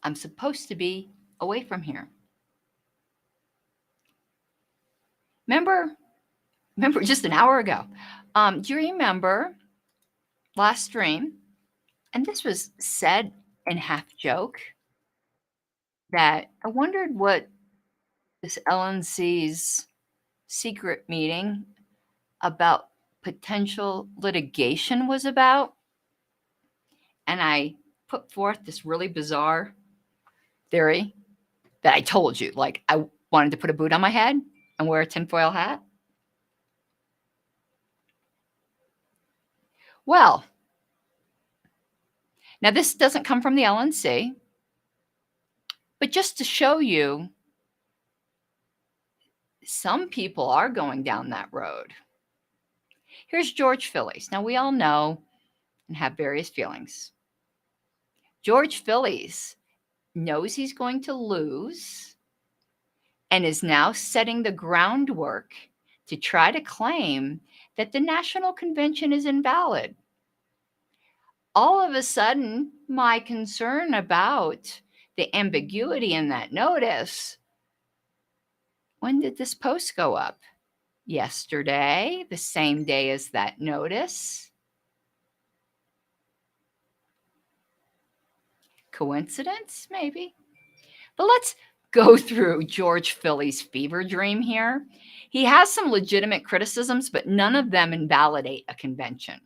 I'm supposed to be away from here. Remember just an hour ago. Do you remember last stream? And this was said in half joke that I wondered what this LNC's secret meeting about potential litigation was about. And I put forth this really bizarre theory that I told you, like I wanted to put a boot on my head and wear a tinfoil hat. Well, now this doesn't come from the LNC, but just to show you, some people are going down that road. Here's George Phillies. Now, we all know and have various feelings. George Phillies knows he's going to lose and is now setting the groundwork to try to claim that the National Convention is invalid. All of a sudden, my concern about the ambiguity in that notice, when did this post go up? Yesterday, the same day as that notice. Coincidence? Maybe. But let's go through George Phillies' fever dream here. He has some legitimate criticisms, but none of them invalidate a convention.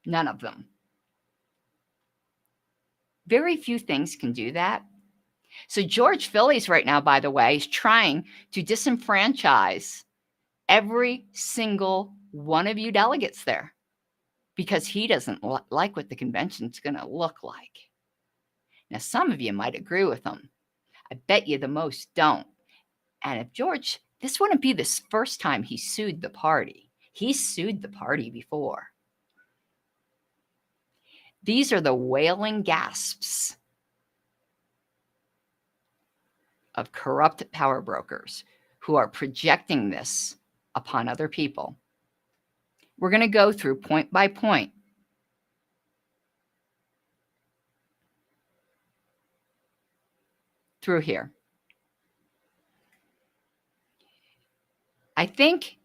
None of them. Very few things can do that. So George Phillies right now, by the way, is trying to disenfranchise every single one of you delegates there because he doesn't like what the convention's going to look like. Now, some of you might agree with him. I bet you the most don't. And if George, this wouldn't be the first time he sued the party. He's sued the party before. These are the wailing gasps of corrupt power brokers who are projecting this upon other people. We're going to go through point by point. Through here. I think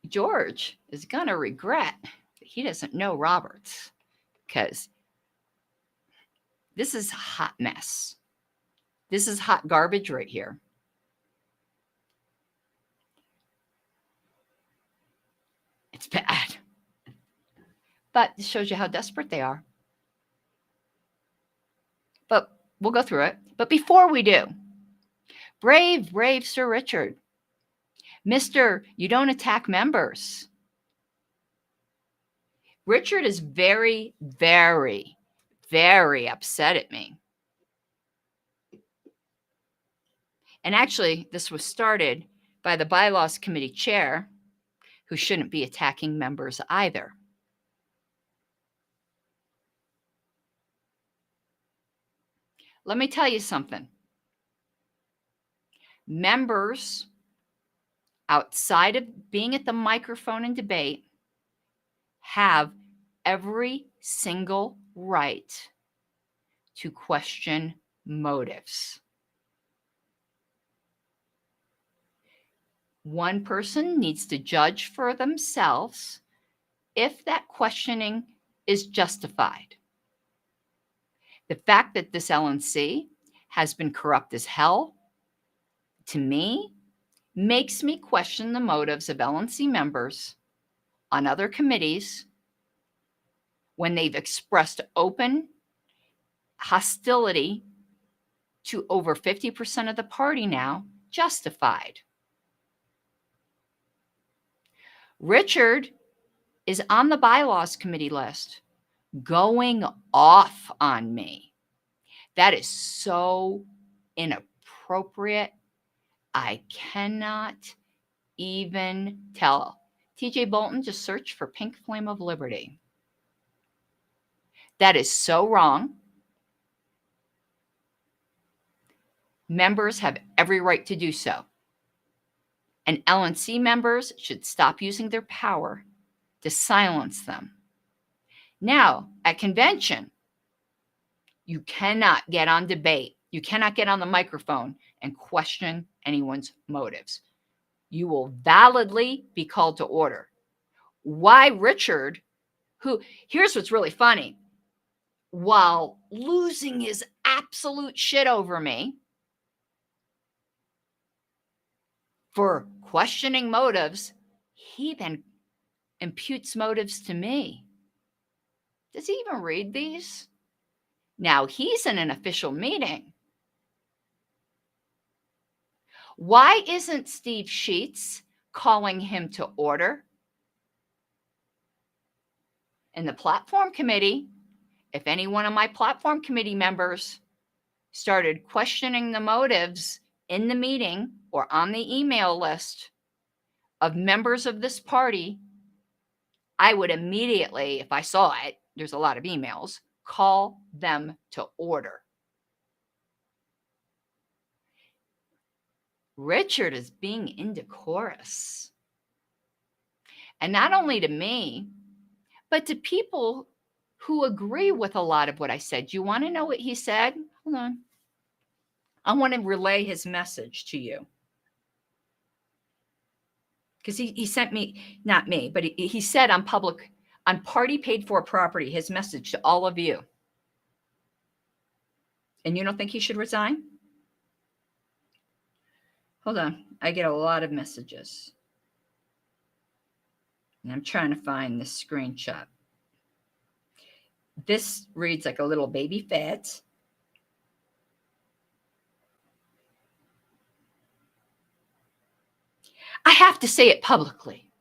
George is going to regret that he doesn't know Roberts, because this is a hot mess. This is hot garbage right here. It's bad. But it shows you how desperate they are. But we'll go through it. But before we do, brave Sir Richard, Mr. You don't attack members. Richard is very, very, very upset at me. And actually, this was started by the Bylaws Committee chair, who shouldn't be attacking members either. Let me tell you something. Members, outside of being at the microphone and debate, have every single right to question motives. One person needs to judge for themselves if that questioning is justified. The fact that this LNC has been corrupt as hell, to me, makes me question the motives of LNC members on other committees when they've expressed open hostility to over 50% of the party now, justified. Richard is on the Bylaws Committee list, going off on me. That is so inappropriate. I cannot even tell. TJ Bolton, just search for Pink Flame of Liberty. That is so wrong. Members have every right to do so. And LNC members should stop using their power to silence them. Now, at convention, you cannot get on debate. You cannot get on the microphone and question anyone's motives. You will validly be called to order. Why Richard, here's what's really funny, while losing his absolute shit over me for questioning motives, he then imputes motives to me. Does he even read these? Now he's in an official meeting. Why isn't Steve Sheets calling him to order? In the platform committee, if any one of my platform committee members started questioning the motives in the meeting or on the email list of members of this party, I would immediately, if I saw it, there's a lot of emails, call them to order. Richard is being indecorous. And not only to me, but to people who agree with a lot of what I said. You want to know what he said? Hold on. I want to relay his message to you. Because he sent me, not me, but he said on party paid for property, his message to all of you. And you don't think he should resign? Hold on. I get a lot of messages. And I'm trying to find this screenshot. This reads like a little baby fat. I have to say it publicly.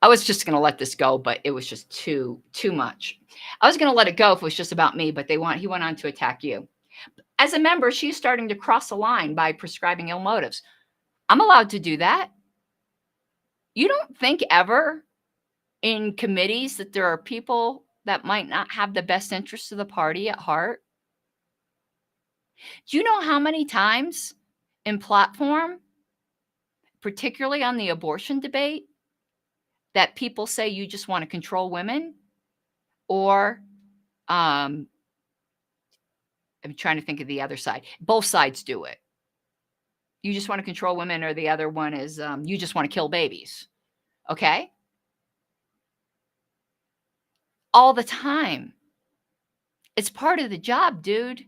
I was just going to let this go, but it was just too much. I was going to let it go if it was just about me, but he went on to attack you. As a member, she's starting to cross a line by prescribing ill motives. I'm allowed to do that. You don't think ever in committees that there are people that might not have the best interests of the party at heart? Do you know how many times in platform, particularly on the abortion debate, that people say you just want to control women? Or I'm trying to think of the other side. Both sides do it. You just want to control women, or the other one is you just want to kill babies. Okay? All the time. It's part of the job, dude.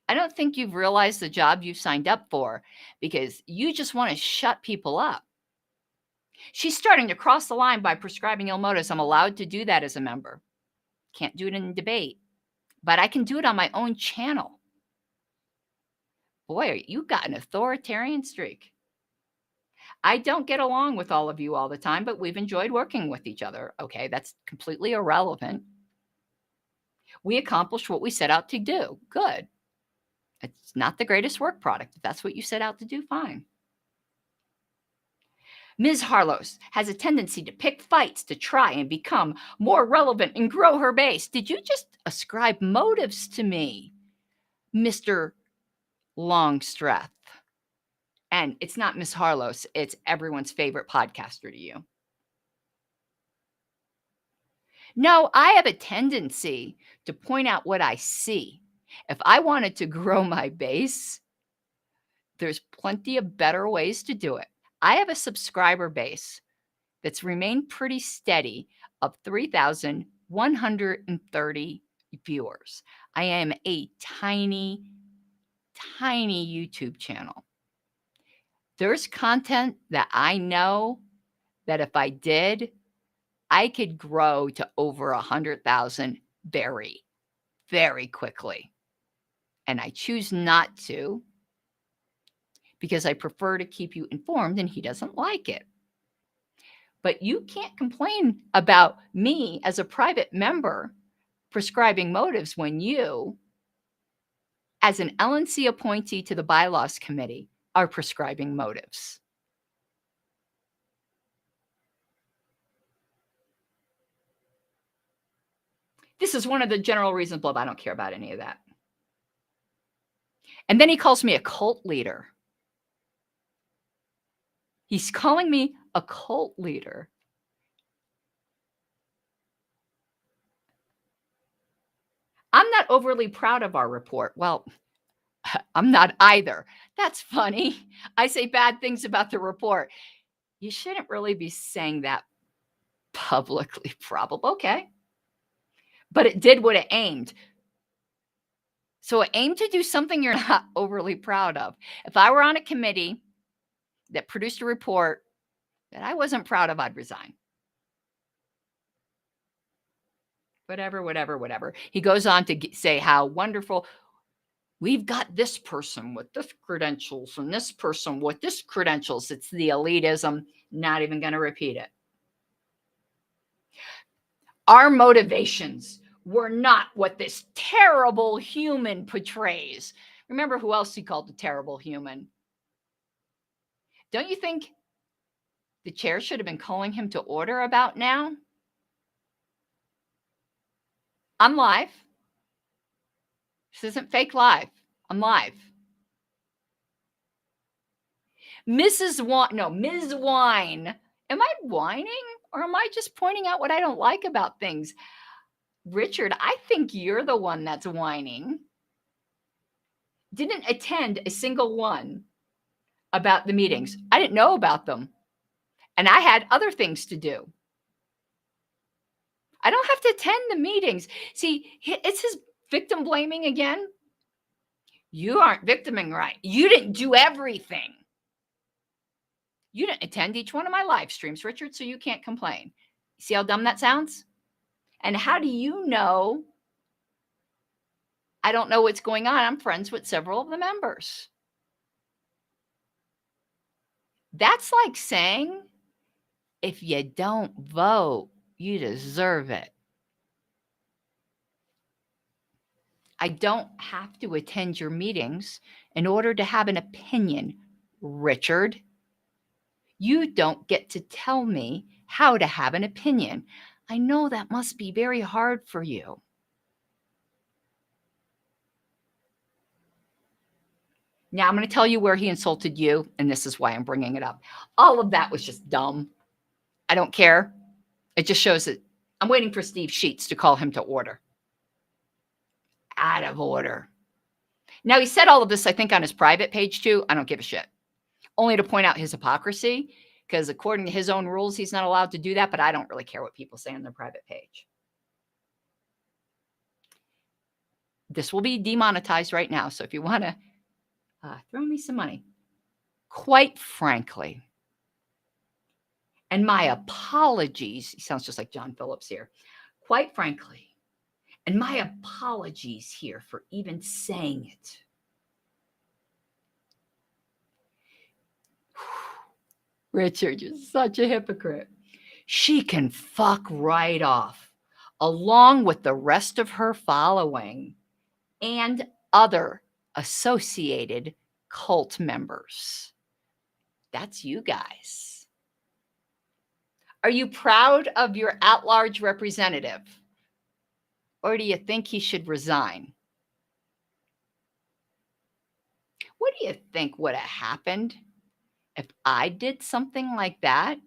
I don't think you've realized the job you signed up for, because you just want to shut people up. She's starting to cross the line by prescribing ill motives. I'm allowed to do that as a member. Can't do it in debate, but I can do it on my own channel. Boy, you got an authoritarian streak. I don't get along with all of you all the time, but we've enjoyed working with each other. Okay, that's completely irrelevant. We accomplished what we set out to do. Good. It's not the greatest work product. If that's what you set out to do, fine. Ms. Harlos has a tendency to pick fights to try and become more relevant and grow her base. Did you just ascribe motives to me, Mr. Longstreth? And it's not Ms. Harlos. It's everyone's favorite podcaster to you. No, I have a tendency to point out what I see. If I wanted to grow my base, there's plenty of better ways to do it. I have a subscriber base that's remained pretty steady of 3,130 viewers. I am a tiny, tiny YouTube channel. There's content that I know that if I did, I could grow to over 100,000 very, very quickly. And I choose not to, because I prefer to keep you informed, and he doesn't like it. But you can't complain about me as a private member prescribing motives when you, as an LNC appointee to the bylaws committee, are prescribing motives. This is one of the general reasons, blah, blah, I don't care about any of that. And then he calls me a cult leader. He's calling me a cult leader. I'm not overly proud of our report. Well, I'm not either. That's funny. I say bad things about the report. You shouldn't really be saying that publicly, probably. Okay. But it did what it aimed. So it aimed to do something you're not overly proud of. If I were on a committee that produced a report that I wasn't proud of, I'd resign. Whatever. He goes on to say how wonderful we've got this person with this credentials and this person with this credentials. It's the elitism. Not even going to repeat it. Our motivations were not what this terrible human portrays. Remember who else he called a terrible human? Don't you think the chair should have been calling him to order about now? I'm live. This isn't fake live. I'm live. Ms. Wine. Am I whining or am I just pointing out what I don't like about things? Richard, I think you're the one that's whining. Didn't attend a single one about the meetings. I didn't know about them. And I had other things to do. I don't have to attend the meetings. See, it's his victim blaming again. You aren't victiming right. You didn't do everything. You didn't attend each one of my live streams, Richard, so you can't complain. See how dumb that sounds? And how do you know I don't know what's going on? I'm friends with several of the members. That's like saying, if you don't vote, you deserve it. I don't have to attend your meetings in order to have an opinion, Richard. You don't get to tell me how to have an opinion. I know that must be very hard for you. Now I'm going to tell you where he insulted you, and this is why I'm bringing it up. All of that was just dumb. I don't care. It just shows that I'm waiting for Steve Sheets to call him to order. Out of order. Now, he said all of this, I think, on his private page, too. I don't give a shit. Only to point out his hypocrisy, because according to his own rules, he's not allowed to do that, but I don't really care what people say on their private page. This will be demonetized right now, so if you want to throw me some money. Quite frankly, and my apologies, he sounds just like John Phillips here. Quite frankly, and my apologies here for even saying it. Richard, you're such a hypocrite. She can fuck right off, along with the rest of her following and other associated cult members. That's you guys. Are you proud of your at-large representative? Or do you think he should resign? What do you think would have happened if I did something like that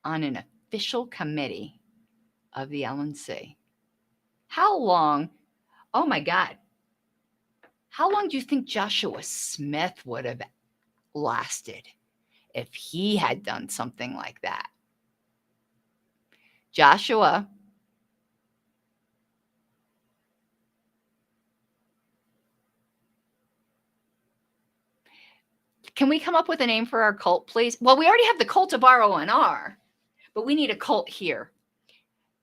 on an official committee of the LNC? How long? Oh my God. How long do you think Joshua Smith would have lasted if he had done something like that? Joshua, can we come up with a name for our cult, please? Well, we already have the cult of RONR, but we need a cult here.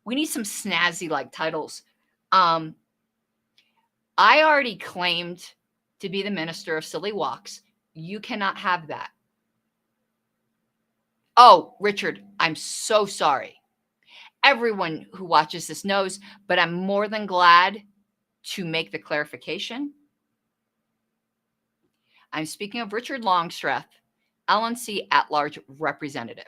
We need some snazzy like titles. I already claimed to be the minister of silly walks. You cannot have that. Oh, Richard, I'm so sorry. Everyone who watches this knows, but I'm more than glad to make the clarification. I'm speaking of Richard Longstreth, LNC at-large representative.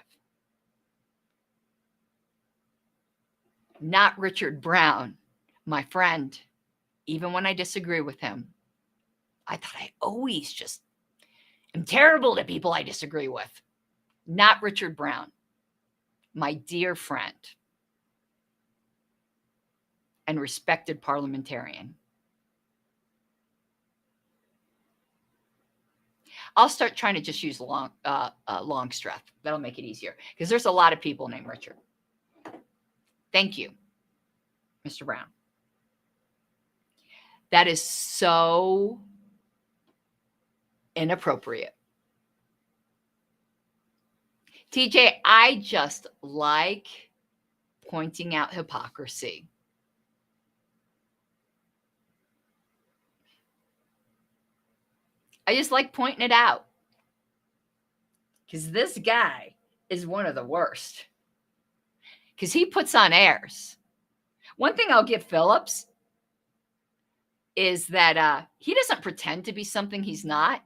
Not Richard Brown, my friend, even when I disagree with him. I thought I always just am terrible to people I disagree with. Not Richard Brown, my dear friend. and respected parliamentarian. I'll start trying to just use Longstreth. That'll make it easier because there's a lot of people named Richard. Thank you, Mr. Brown. That is so inappropriate. TJ, I just like pointing out hypocrisy. I just like pointing it out because this guy is one of the worst because he puts on airs. One thing I'll give Phillips is that he doesn't pretend to be something he's not.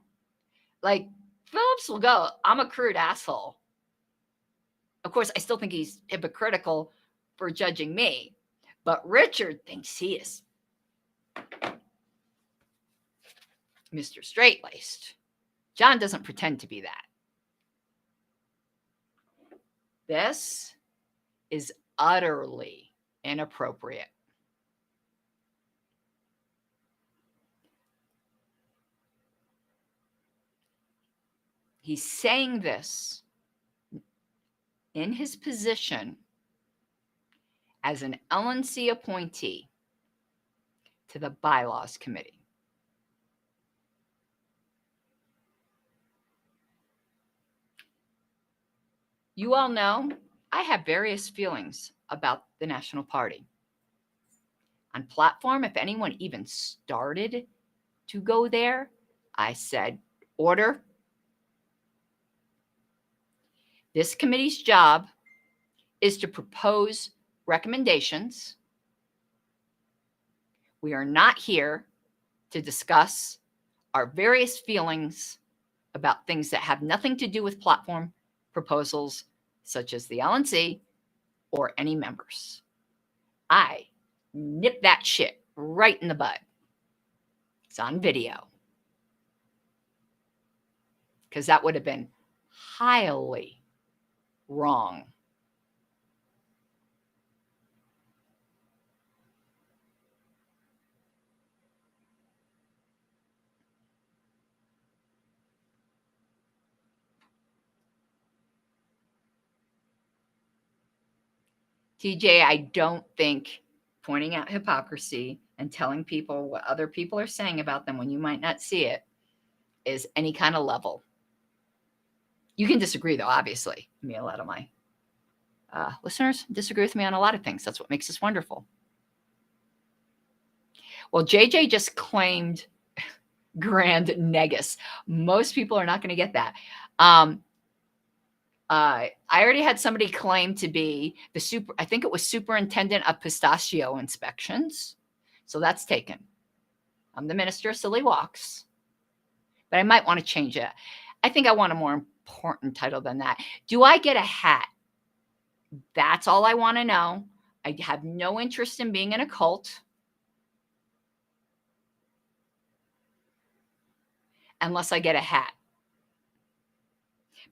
Like, Phillips will go, I'm a crude asshole. Of course, I still think he's hypocritical for judging me, but Richard thinks he is Mr. Straight-Laced. John doesn't pretend to be that. This is utterly inappropriate. He's saying this in his position as an LNC appointee to the Bylaws Committee. You all know I have various feelings about the National Party. On platform, if anyone even started to go there, I said, order. This committee's job is to propose recommendations. We are not here to discuss our various feelings about things that have nothing to do with platform proposals, such as the LNC or any members. I nip that shit right in the bud. It's on video. Because that would have been highly wrong. TJ, I don't think pointing out hypocrisy and telling people what other people are saying about them when you might not see it is any kind of level. You can disagree, though, obviously. I mean, a lot of my listeners disagree with me on a lot of things. That's what makes us wonderful. Well, JJ just claimed Grand Negus. Most people are not going to get that. I already had somebody claim to be I think it was superintendent of pistachio inspections. So that's taken. I'm the minister of silly walks, but I might want to change it. I think I want a more important title than that. Do I get a hat? That's all I want to know. I have no interest in being in a cult. Unless I get a hat.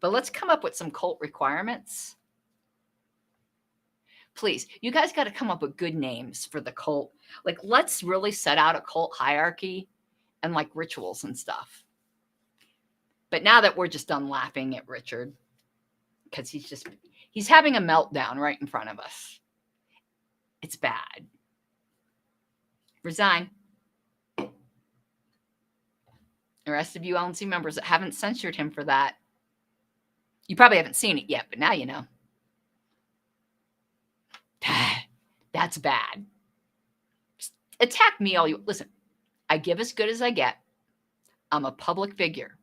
But let's come up with some cult requirements. Please, you guys got to come up with good names for the cult. Like, let's really set out a cult hierarchy and like rituals and stuff. But now that we're just done laughing at Richard, because he's having a meltdown right in front of us. It's bad. Resign. The rest of you LNC members that haven't censured him for that, you probably haven't seen it yet, but now you know. That's bad. Just attack me all you... Listen, I give as good as I get. I'm a public figure.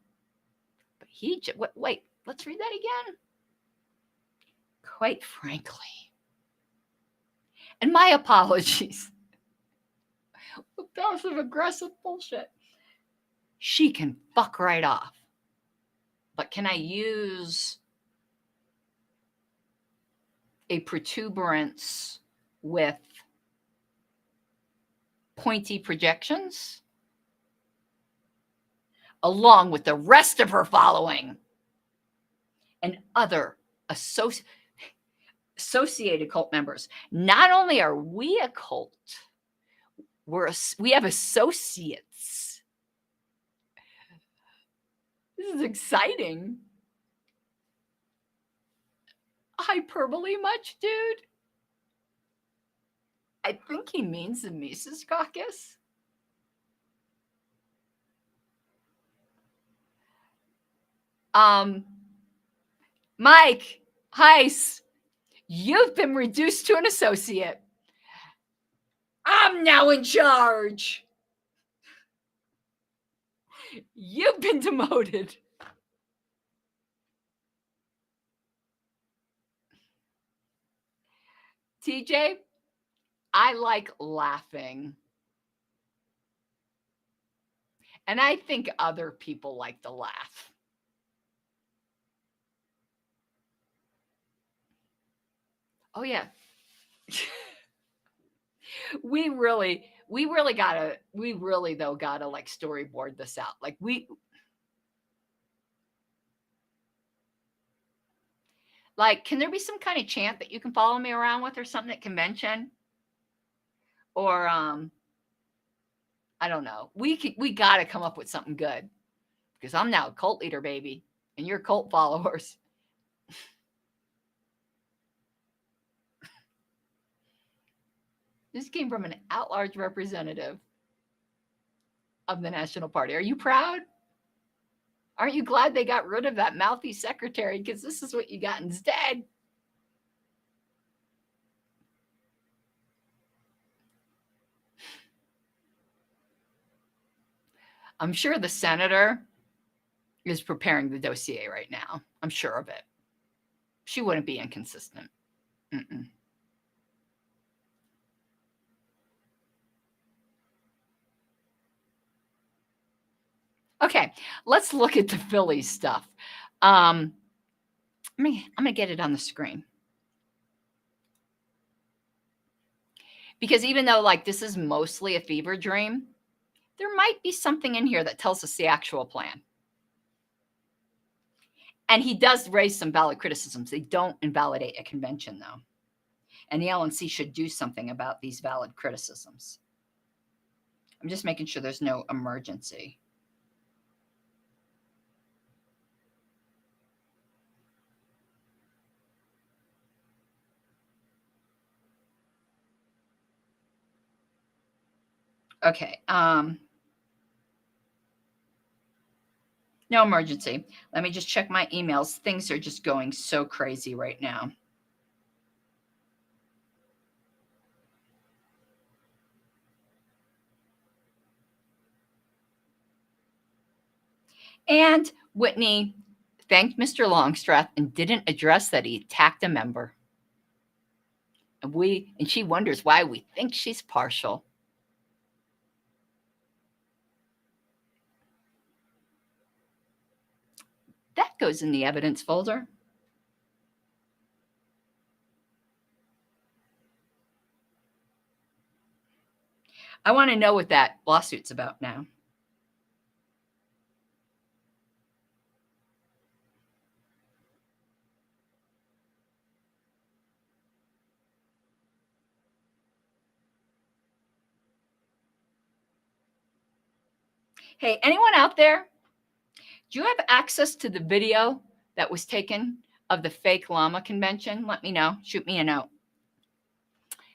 But wait, let's read that again. Quite frankly. And my apologies. Passive aggressive bullshit. She can fuck right off. But can I use a protuberance with pointy projections along with the rest of her following and other associated cult members? Not only are we a cult, We have associates. This is exciting. Hyperbole much, dude? I think he means the Mises Caucus. Mike Heiss, you've been reduced to an associate. I'm now in charge. You've been demoted. TJ, I like laughing. And I think other people like to laugh. Oh, yeah. we really gotta like storyboard this out. Like, can there be some kind of chant that you can follow me around with or something at convention? Or I don't know. We got to come up with something good, because I'm now a cult leader, baby, and you're cult followers. This came from an at-large representative of the National Party. Are you proud? Aren't you glad they got rid of that mouthy secretary? Because this is what you got instead. I'm sure the senator is preparing the dossier right now. I'm sure of it. She wouldn't be inconsistent. Mm-mm. Okay, let's look at the Philly stuff. I'm gonna get it on the screen, because even though like this is mostly a fever dream, there might be something in here that tells us the actual plan. And he does raise some valid criticisms. They don't invalidate a convention, though. And the LNC should do something about these valid criticisms. I'm just making sure there's no emergency. Okay. No emergency. Let me just check my emails. Things are just going so crazy right now. And Whitney thanked Mr. Longstreth and didn't address that he attacked a member. And she wonders why we think she's partial. That goes in the evidence folder. I want to know what that lawsuit's about now. Hey, anyone out there? Do you have access to the video that was taken of the fake llama convention? Let me know. Shoot me a note.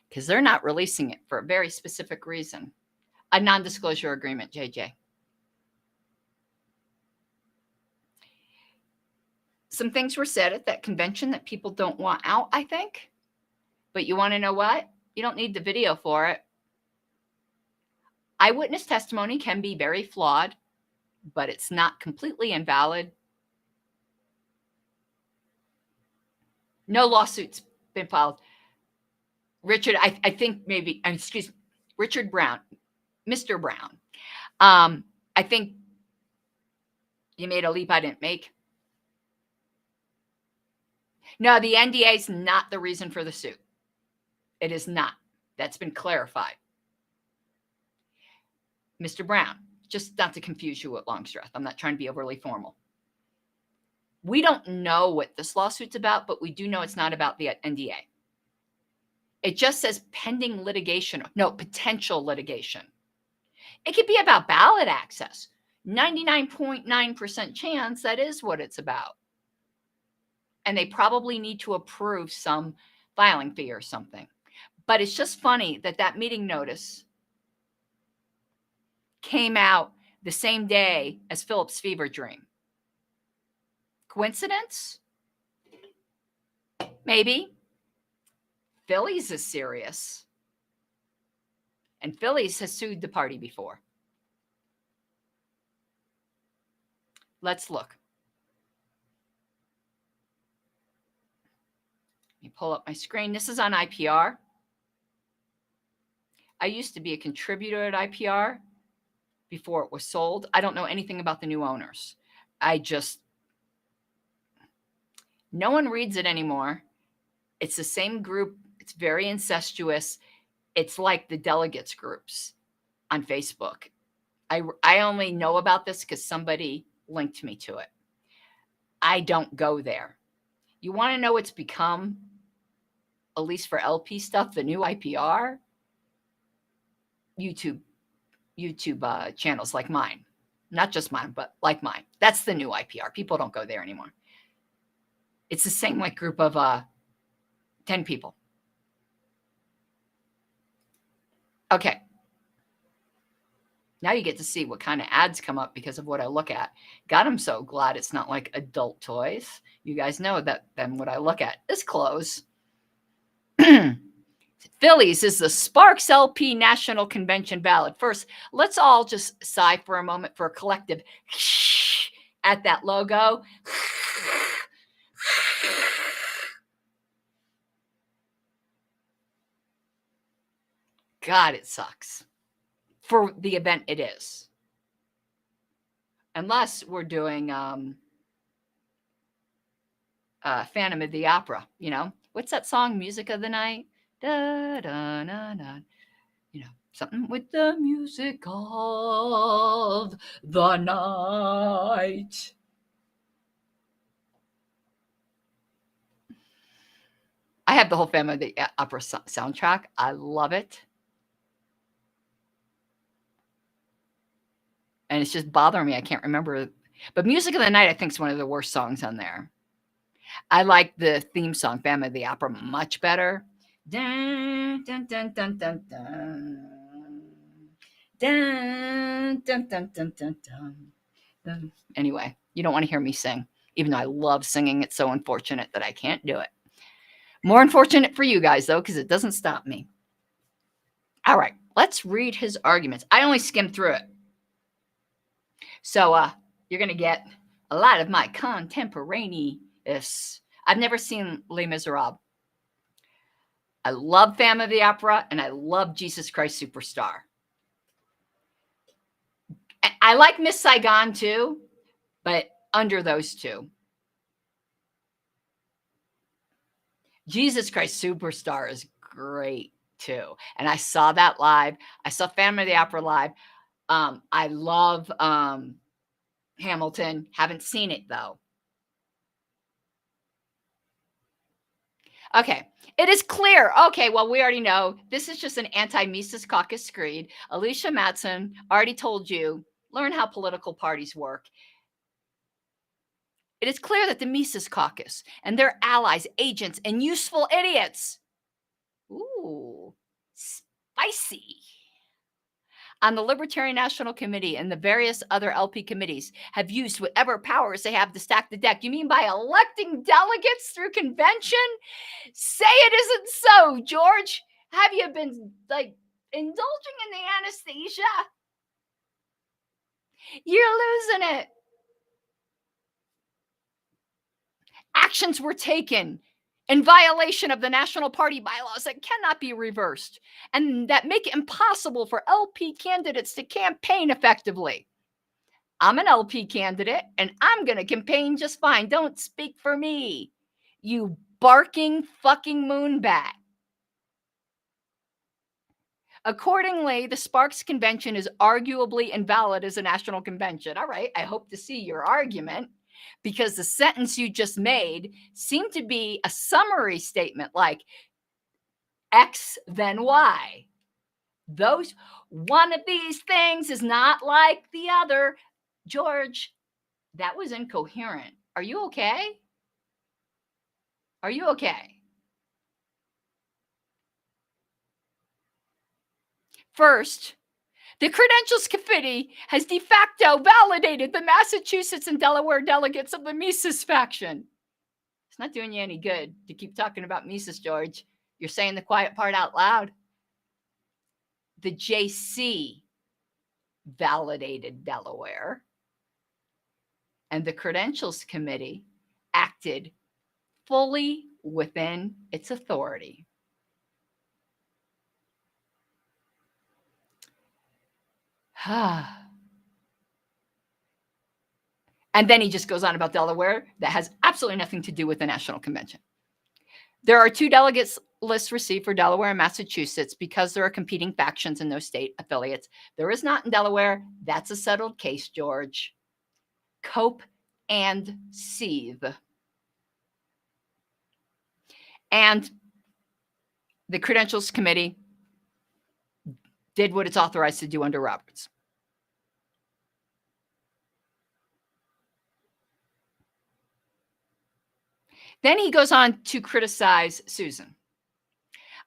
Because they're not releasing it for a very specific reason. A non-disclosure agreement, JJ. Some things were said at that convention that people don't want out, I think. But you want to know what? You don't need the video for it. Eyewitness testimony can be very flawed, but it's not completely invalid. No lawsuits been filed. Richard, I think maybe, excuse me, Richard Brown, Mr. Brown. I think you made a leap I didn't make. No, the NDA is not the reason for the suit. It is not. That's been clarified. Mr. Brown, just not to confuse you with Longstreth. I'm not trying to be overly formal. We don't know what this lawsuit's about, but we do know it's not about the NDA. It just says pending litigation. No, potential litigation. It could be about ballot access. 99.9% chance that is what it's about. And they probably need to approve some filing fee or something. But it's just funny that that meeting notice came out the same day as Philip's fever dream. Coincidence? Maybe. Phillies is serious. And Phillies has sued the party before. Let's look. Let me pull up my screen. This is on IPR. I used to be a contributor at IPR before it was sold. I don't know anything about the new owners. No one reads it anymore. It's the same group. It's very incestuous. It's like the delegates groups on Facebook. I only know about this because somebody linked me to it. I don't go there. You want to know what's become, at least for LP stuff, the new IPR? YouTube channels like mine. Not just mine, but like mine. That's the new IPR. People don't go there anymore. It's the same like group of 10 people. Okay. Now you get to see what kind of ads come up because of what I look at. God, I'm so glad it's not like adult toys. You guys know that then what I look at is clothes. Phillies is the Sparks LP National Convention ballot. First, let's all just sigh for a moment for a collective at that logo. God, it sucks for the event it is. Unless we're doing Phantom of the Opera, you know? What's that song, Music of the Night? Da, da, da, da. You know, something with the music of the night. I have the whole Phantom of the Opera soundtrack. I love it. And it's just bothering me. I can't remember. But Music of the Night, I think, is one of the worst songs on there. I like the theme song, Phantom of the Opera, much better. Dun, dun, dun, dun, dun, dun. Dun, dun, dun, dun, dun, dun. Anyway, you don't want to hear me sing, even though I love singing. It's so unfortunate that I can't do it. More unfortunate for you guys, though, because it doesn't stop me. All right, let's read his arguments. I only skimmed through it. So you're going to get a lot of my contemporaneous. I've never seen Les Miserables. I love Phantom of the Opera, and I love Jesus Christ Superstar. I like Miss Saigon, too, but under those two. Jesus Christ Superstar is great, too. And I saw that live. I saw Phantom of the Opera live. I love Hamilton. Haven't seen it, though. Okay. It is clear. Okay, well, we already know this is just an anti-Mises Caucus screed. Alicia Matson already told you, learn how political parties work. It is clear that the Mises Caucus and their allies, agents, and useful idiots, ooh, spicy, on the Libertarian National Committee and the various other LP committees have used whatever powers they have to stack the deck. You mean by electing delegates through convention? Say it isn't so, George. Have you been, like, indulging in the anesthesia? You're losing it. Actions were taken in violation of the national party bylaws that cannot be reversed and that make it impossible for LP candidates to campaign effectively. I'm an LP candidate and I'm going to campaign just fine. Don't speak for me, you barking fucking moonbat. Accordingly, the Sparks Convention is arguably invalid as a national convention. All right, I hope to see your argument, because the sentence you just made seemed to be a summary statement like, X, then Y. One of these things is not like the other. George, that was incoherent. Are you okay? Are you okay? First, the Credentials Committee has de facto validated the Massachusetts and Delaware delegates of the Mises faction. It's not doing you any good to keep talking about Mises, George. You're saying the quiet part out loud. The JC validated Delaware, and the Credentials Committee acted fully within its authority. And then he just goes on about Delaware that has absolutely nothing to do with the National Convention. There are 2 delegates lists received for Delaware and Massachusetts because there are competing factions in those state affiliates. There is not in Delaware. That's a settled case, George. Cope and seethe. And the Credentials Committee did what it's authorized to do under Roberts. Then he goes on to criticize Susan.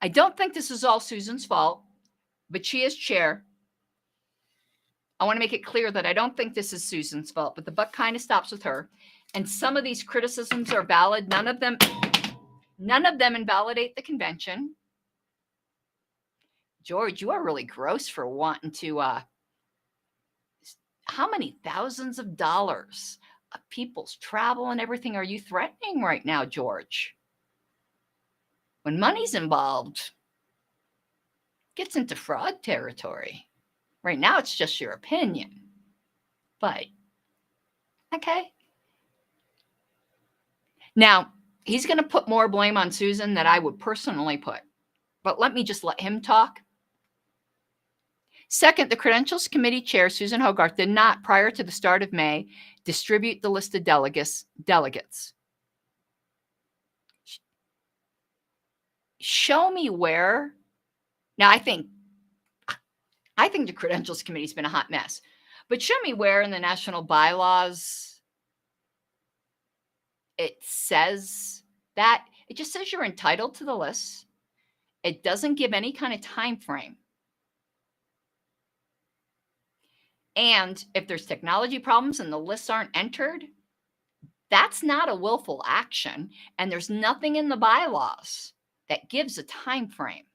I don't think this is all Susan's fault, but she is chair. I want to make it clear that I don't think this is Susan's fault, but the buck kind of stops with her. And some of these criticisms are valid. None of them invalidate the convention. George, you are really gross for wanting to, how many thousands of dollars of people's travel and everything are you threatening right now, George? When money's involved, it gets into fraud territory. Right now, it's just your opinion. But, okay. Now, he's going to put more blame on Susan than I would personally put. But let me just let him talk. Second, the Credentials Committee Chair, Susan Hogarth, did not, prior to the start of May, distribute the list of delegates. Show me where. Now, I think the Credentials Committee's been a hot mess. But show me where in the national bylaws it says that. It just says you're entitled to the list. It doesn't give any kind of time frame. And if there's technology problems and the lists aren't entered, that's not a willful action. And there's nothing in the bylaws that gives a time frame.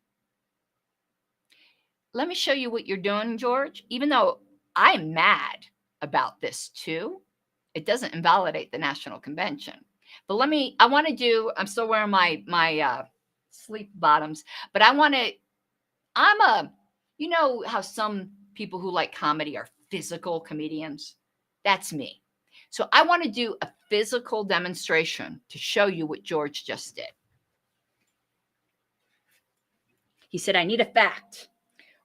Let me show you what you're doing, George. Even though I'm mad about this too, it doesn't invalidate the National Convention. But I'm still wearing my sleep bottoms, but you know how some people who like comedy are physical comedians? That's me. So I want to do a physical demonstration to show you what George just did. He said, I need a fact.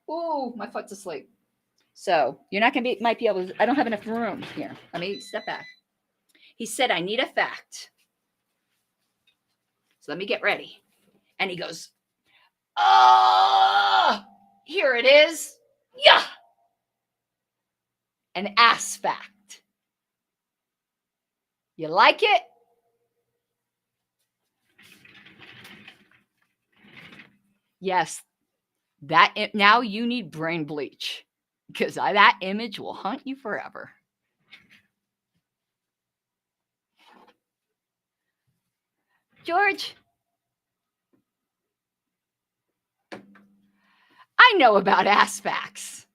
Oh, my foot's asleep. So you're not going to might be able to, I don't have enough room here. Let me step back. He said, I need a fact. So let me get ready. And he goes, oh, here it is. Yeah. An ass fact. You like it? Yes. Now you need brain bleach because that image will haunt you forever. George, I know about ass facts.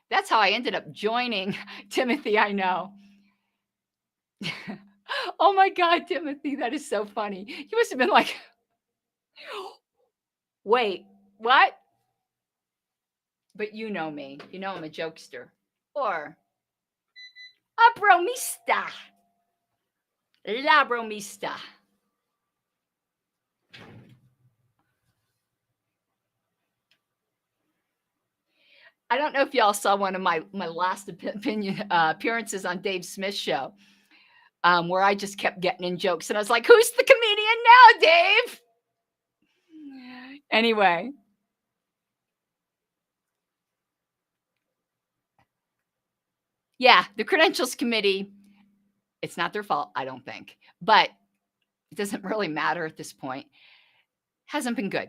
That's how I ended up joining Timothy. I know. Oh my God, Timothy, that is so funny. You must have been like, wait, what? But you know me. You know I'm a jokester. Or a bromista. La bromista. I don't know if y'all saw one of my last appearances on Dave Smith's show, where I just kept getting in jokes. And I was like, who's the comedian now, Dave? Anyway. Yeah, the Credentials Committee, it's not their fault, I don't think, but it doesn't really matter at this point. Hasn't been good.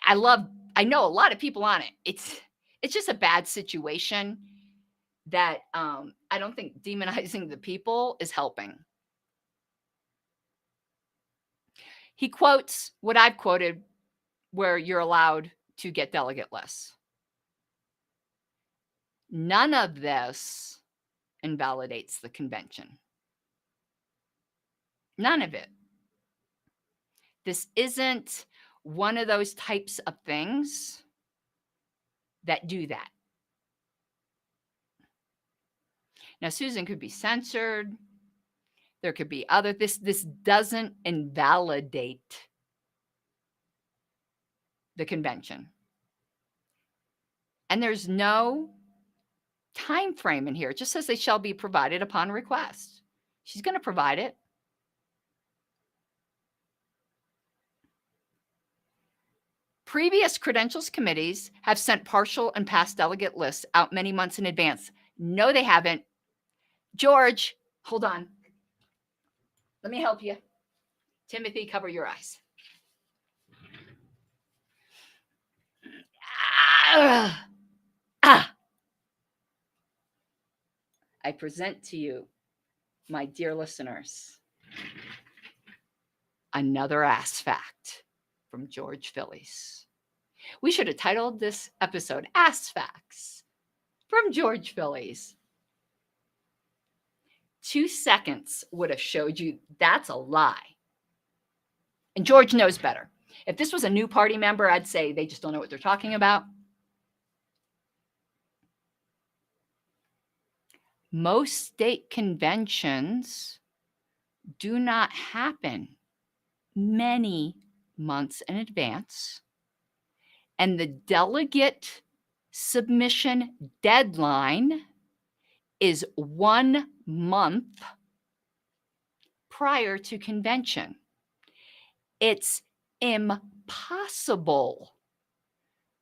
I know a lot of people on it. It's just a bad situation that I don't think demonizing the people is helping. He quotes what I've quoted where you're allowed to get delegate lists. None of this invalidates the convention. None of it. This isn't one of those types of things that do that. Now, Susan could be censored. There could be other, this doesn't invalidate the convention. And there's no time frame in here. It just says they shall be provided upon request. She's going to provide it. Previous credentials committees have sent partial and past delegate lists out many months in advance. No, they haven't. George, hold on. Let me help you. Timothy, cover your eyes. I present to you, my dear listeners, another ass fact from George Phillies. We should have titled this episode Ass Facts from George Phillies. 2 seconds would have showed you that's a lie. And George knows better. If this was a new party member, I'd say they just don't know what they're talking about. Most state conventions do not happen many months in advance. And the delegate submission deadline is 1 month prior to convention. It's impossible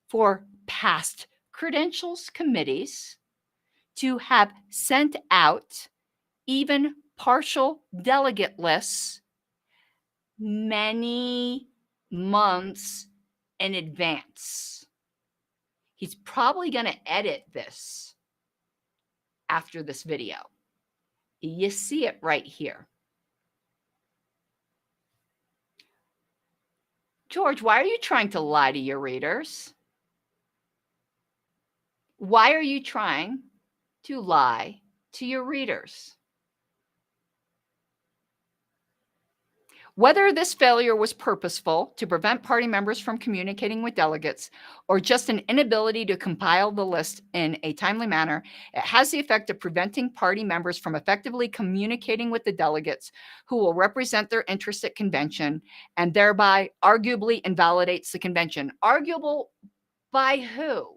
for past credentials committees to have sent out even partial delegate lists many months in advance. He's probably going to edit this after this video. You see it right here. George, why are you trying to lie to your readers? Why are you trying to lie to your readers? Whether this failure was purposeful to prevent party members from communicating with delegates or just an inability to compile the list in a timely manner, it has the effect of preventing party members from effectively communicating with the delegates who will represent their interests at convention and thereby arguably invalidates the convention. Arguable by who?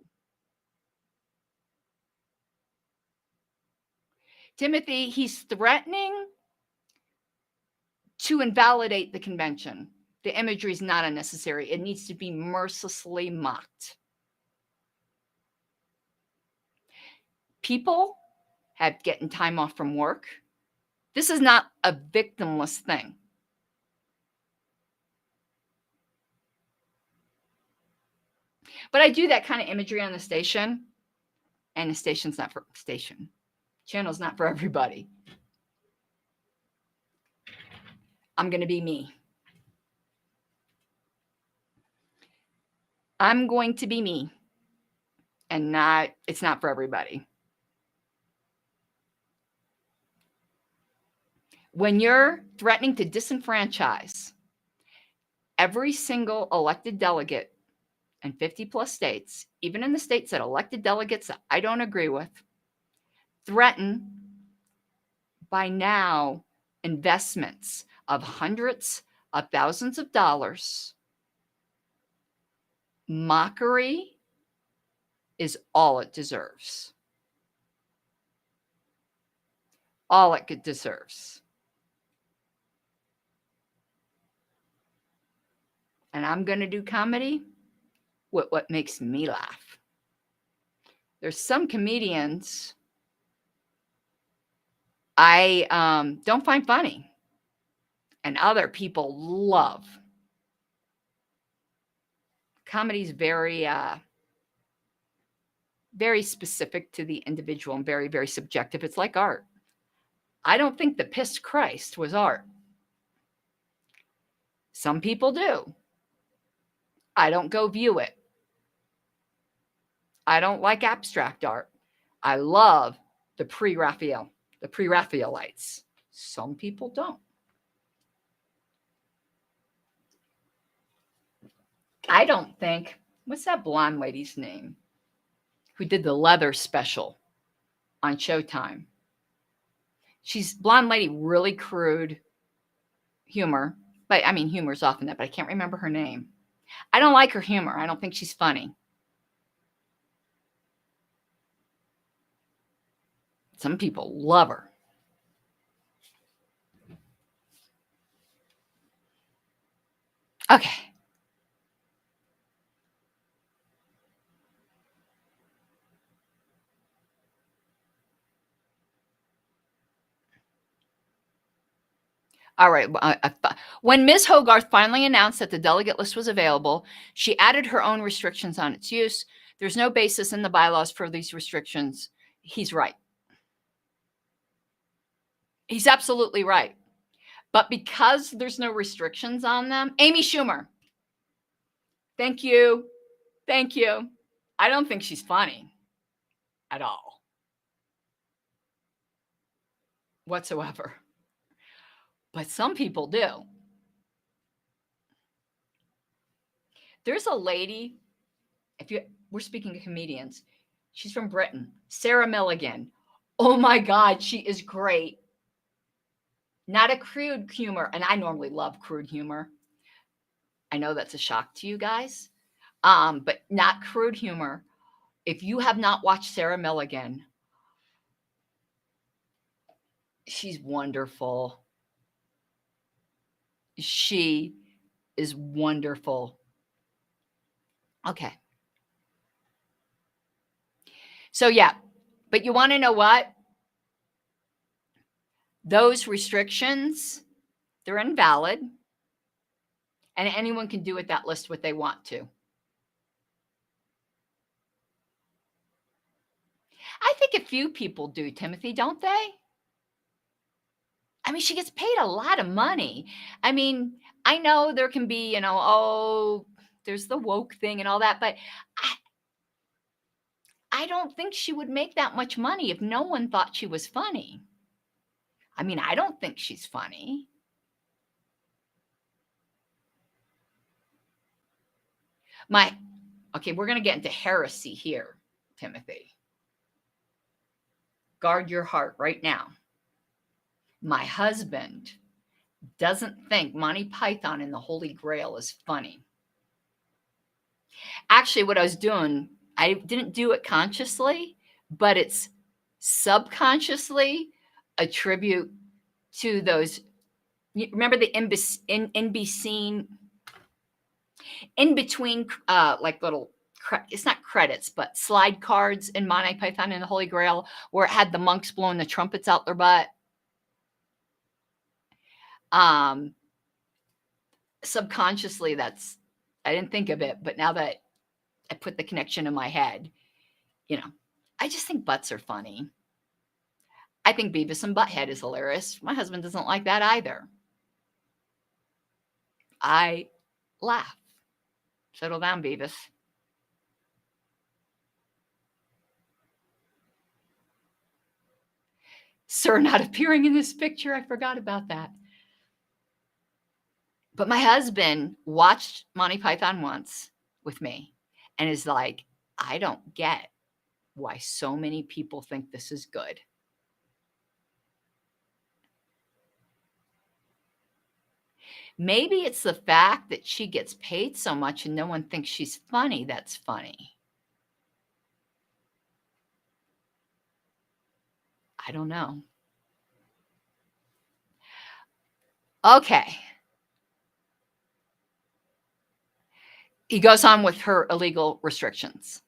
Timothy, he's threatening to invalidate the convention. The imagery is not unnecessary. It needs to be mercilessly mocked. People have getting time off from work. This is not a victimless thing. But I do that kind of imagery on the station, and the station's not for station. Channel's not for everybody. I'm going to be me. I'm going to be me. And it's not for everybody. When you're threatening to disenfranchise every single elected delegate in 50 plus states, even in the states that elected delegates that I don't agree with, threaten by now investments of hundreds of thousands of dollars, mockery is all it deserves. All it deserves. And I'm going to do comedy with what makes me laugh. There's some comedians I don't find funny, and other people love. Comedy's very specific to the individual and very, very subjective. It's like art. I don't think the pissed Christ was art. Some people do. I don't go view it. I don't like abstract art. I love the pre-Raphaelites. Some people don't. I don't think, what's that blonde lady's name who did the leather special on Showtime? She's blonde lady, really crude humor. But I mean, humor's often that, but I can't remember her name. I don't like her humor. I don't think she's funny. Some people love her. Okay. All right. When Ms. Hogarth finally announced that the delegate list was available, she added her own restrictions on its use. There's no basis in the bylaws for these restrictions. He's right. He's absolutely right. But because there's no restrictions on them, Amy Schumer. Thank you. Thank you. I don't think she's funny at all whatsoever. But some people do. There's a lady, we're speaking of comedians, she's from Britain, Sarah Milligan. Oh my God, she is great. Not a crude humor, and I normally love crude humor. I know that's a shock to you guys, but not crude humor. If you have not watched Sarah Milligan, she's wonderful. She is wonderful. Okay. So yeah, but you want to know what? Those restrictions, they're invalid, and anyone can do with that list what they want to. I think a few people do, Timothy, don't they? I mean, she gets paid a lot of money. I mean, I know there can be, oh, there's the woke thing and all that, but I don't think she would make that much money if no one thought she was funny. I mean, I don't think she's funny. Okay, we're going to get into heresy here, Timothy. Guard your heart right now. My husband doesn't think Monty Python and the Holy Grail is funny. Actually, what I was doing, I didn't do it consciously, but it's subconsciously a tribute to those. Remember the in between, like little, it's not credits, but slide cards in Monty Python and the Holy Grail, where it had the monks blowing the trumpets out their butt. Subconsciously, I didn't think of it, but now that I put the connection in my head, I just think butts are funny. I think Beavis and Butthead is hilarious. My husband doesn't like that either. I laugh. Settle down, Beavis. Sir not appearing in this picture. I forgot about that. But my husband watched Monty Python once with me and is like, I don't get why so many people think this is good. Maybe it's the fact that she gets paid so much and no one thinks she's funny that's funny. I don't know. Okay. He goes on with her illegal restrictions.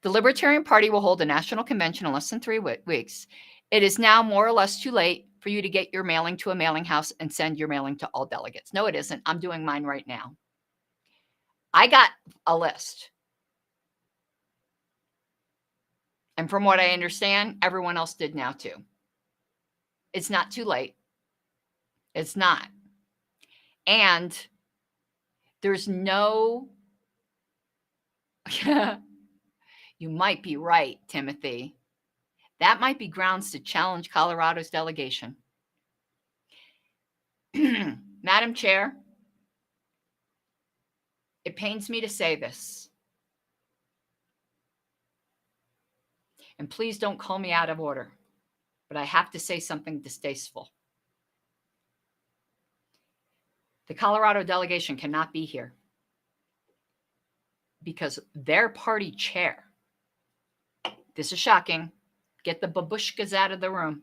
The Libertarian Party will hold a national convention in less than 3 weeks. It is now more or less too late for you to get your mailing to a mailing house and send your mailing to all delegates. No, it isn't. I'm doing mine right now. I got a list. And from what I understand, everyone else did now too. It's not too late. It's not. And there's no, you might be right, Timothy. That might be grounds to challenge Colorado's delegation. Madam Chair, it pains me to say this. And please don't call me out of order, but I have to say something distasteful. The Colorado delegation cannot be here because their party chair, this is shocking, get the babushkas out of the room,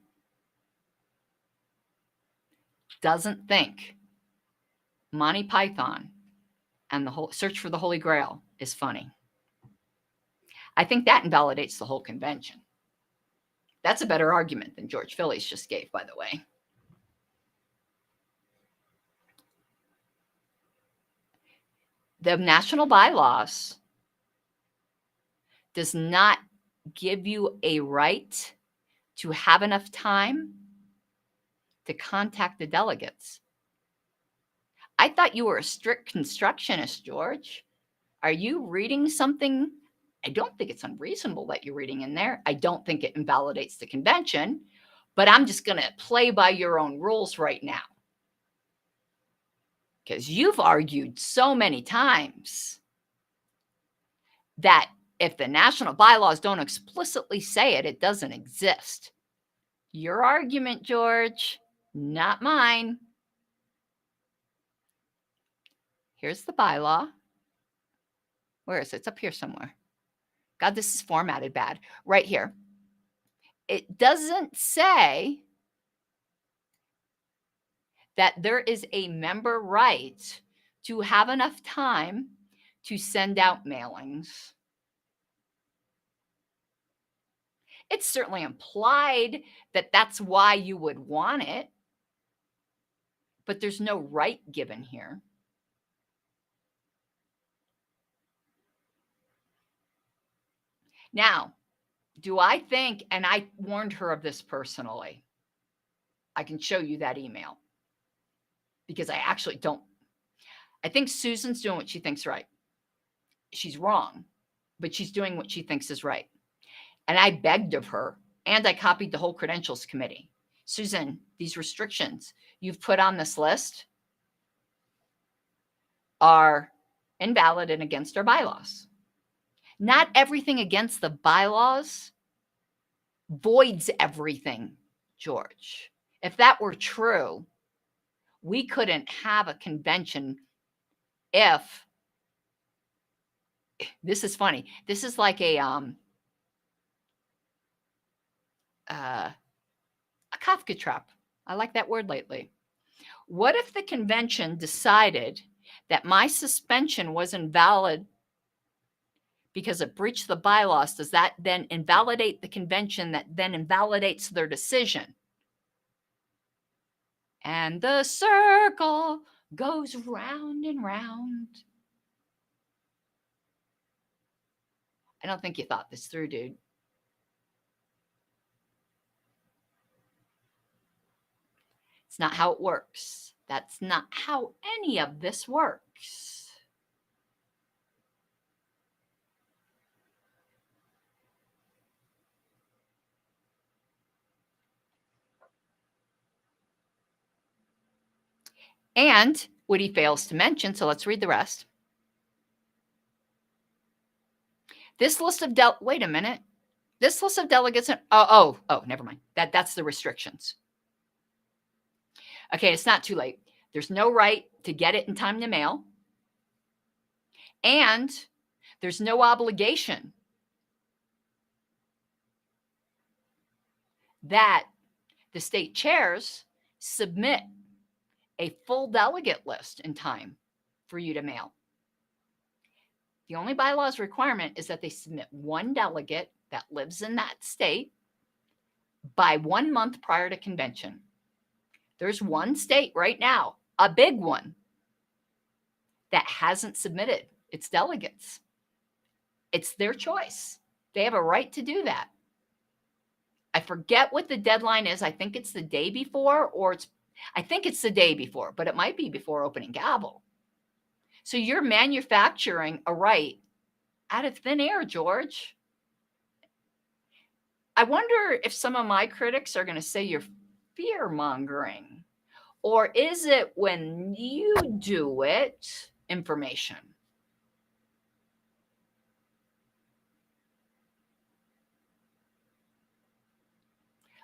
doesn't think Monty Python and the whole search for the Holy Grail is funny. I think that invalidates the whole convention. That's a better argument than George Phillies just gave, by the way. The national bylaws does not give you a right to have enough time to contact the delegates. I thought you were a strict constructionist, George. Are you reading something? I don't think it's unreasonable that you're reading in there. I don't think it invalidates the convention, but I'm just going to play by your own rules right now. Because you've argued so many times that if the national bylaws don't explicitly say it, it doesn't exist. Your argument, George, not mine. Here's the bylaw. Where is it? It's up here somewhere. God, this is formatted bad. Right here. It doesn't say that there is a member right to have enough time to send out mailings. It's certainly implied that that's why you would want it, but there's no right given here. Now, do I think, and I warned her of this personally, I can show you that email because I actually don't. I think Susan's doing what she thinks right. She's wrong, but she's doing what she thinks is right. And I begged of her, and I copied the whole credentials committee. Susan, these restrictions you've put on this list are invalid and against our bylaws. Not everything against the bylaws voids everything, George. If that were true, we couldn't have a convention if, this is funny, this is like a Kafka trap. I like that word lately. What if the convention decided that my suspension was invalid because it breached the bylaws? Does that then invalidate the convention that then invalidates their decision? And the circle goes round and round. I don't think you thought this through, dude. It's not how it works. That's not how any of this works. And what he fails to mention, so let's read the rest. This list of wait a minute. This list of delegates, never mind. That's the restrictions. Okay, it's not too late. There's no right to get it in time to mail. And there's no obligation that the state chairs submit a full delegate list in time. for you to mail. The only bylaws requirement is that they submit one delegate that lives in that state by 1 month prior to convention. There's one state right now, a big one, that hasn't submitted its delegates. It's their choice. They have a right to do that. I forget what the deadline is. I think it's the day before, I think it's the day before, but it might be before opening gavel. So you're manufacturing a right out of thin air, George. I wonder if some of my critics are going to say you're fear-mongering. Or is it when you do it, information?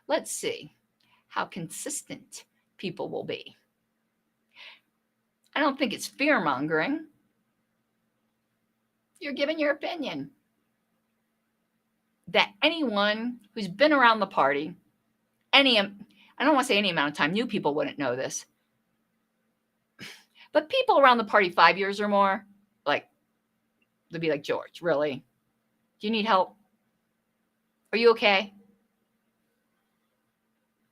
Let's see how consistent people will be. I don't think it's fear-mongering. You're giving your opinion. That anyone who's been around the party, I don't want to say any amount of time, new people wouldn't know this, but people around the party 5 years or more, like, they'll be like, George, really? Do you need help? Are you okay?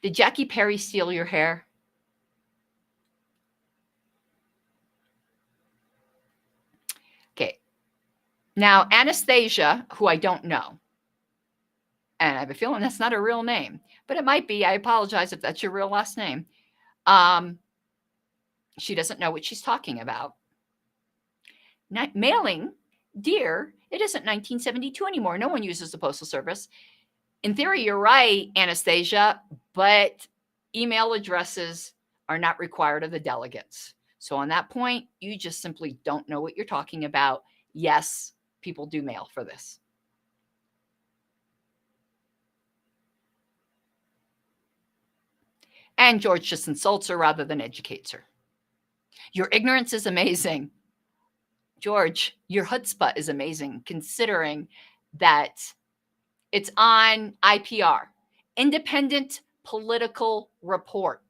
Did Jackie Perry steal your hair? Okay. Now, Anastasia, who I don't know, and I have a feeling that's not a real name, but it might be. I apologize if that's your real last name. She doesn't know what she's talking about. Mailing, dear, it isn't 1972 anymore. No one uses the Postal Service. In theory, you're right, Anastasia, but email addresses are not required of the delegates. So on that point, you just simply don't know what you're talking about. Yes, people do mail for this. And George just insults her rather than educates her. Your ignorance is amazing. George, your chutzpah is amazing, considering that it's on IPR, Independent Political Report,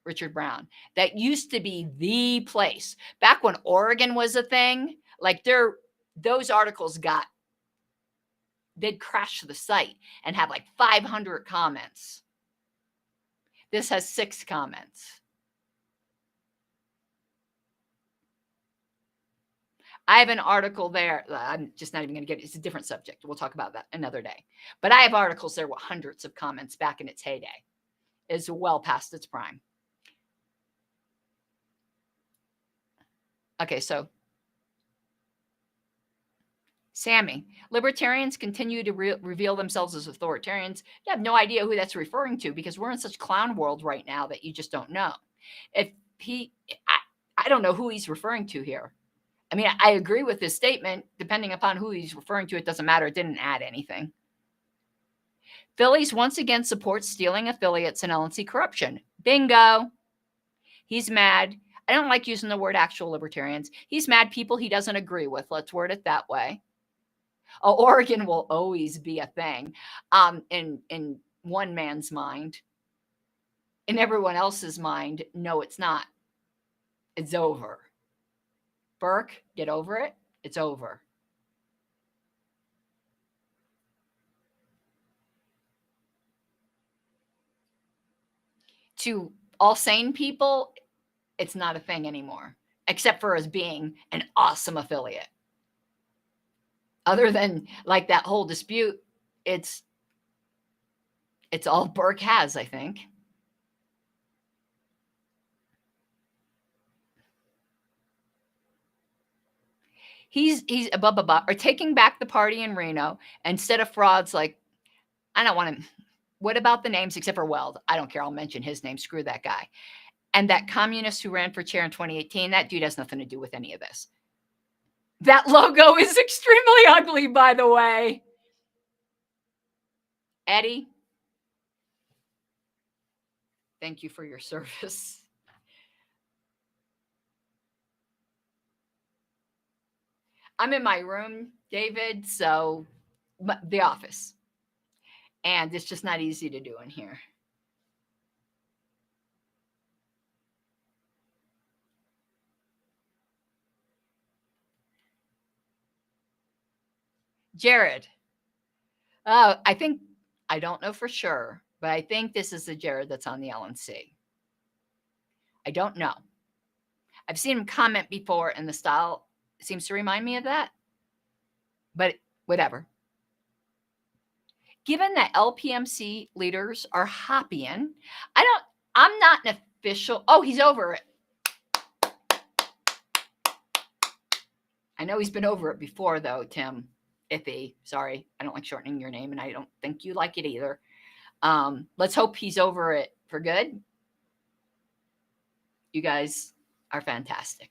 Richard Brown. That used to be the place. Back when Oregon was a thing, like those articles they'd crash the site and have like 500 comments. This has 6 comments. I have an article there. I'm just not even going to get it. It's a different subject. We'll talk about that another day. But I have articles there with hundreds of comments back in its heyday. It's well past its prime. Okay, so Sammy, libertarians continue to reveal themselves as authoritarians. You have no idea who that's referring to because we're in such clown world right now that you just don't know. I don't know who he's referring to here. I mean, I agree with this statement. Depending upon who he's referring to, it doesn't matter. It didn't add anything. Phillies once again supports stealing affiliates and LNC corruption. Bingo. He's mad. I don't like using the word actual libertarians. He's mad people he doesn't agree with. Let's word it that way. Oh, Oregon will always be a thing in one man's mind. In everyone else's mind, no, it's not. It's over. Burke, get over it. It's over. To all sane people, it's not a thing anymore, except for as being an awesome affiliate. Other than like that whole dispute, it's all Burke has, I think. He's or taking back the party in Reno instead of frauds like, I don't want to, what about the names except for Weld? I don't care. I'll mention his name. Screw that guy. And that communist who ran for chair in 2018, that dude has nothing to do with any of this. That logo is extremely ugly, by the way. Eddie, thank you for your service. I'm in my room, David, so the office. And it's just not easy to do in here. Jared. I don't know for sure, but I think this is the Jared that's on the LNC. I don't know. I've seen him comment before, and the style seems to remind me of that. But whatever. Given that LPMC leaders are Hoppian, I'm not an official. Oh, he's over it. I know he's been over it before, though, Tim. Iffy. Sorry, I don't like shortening your name, and I don't think you like it either. Let's hope he's over it for good. You guys are fantastic,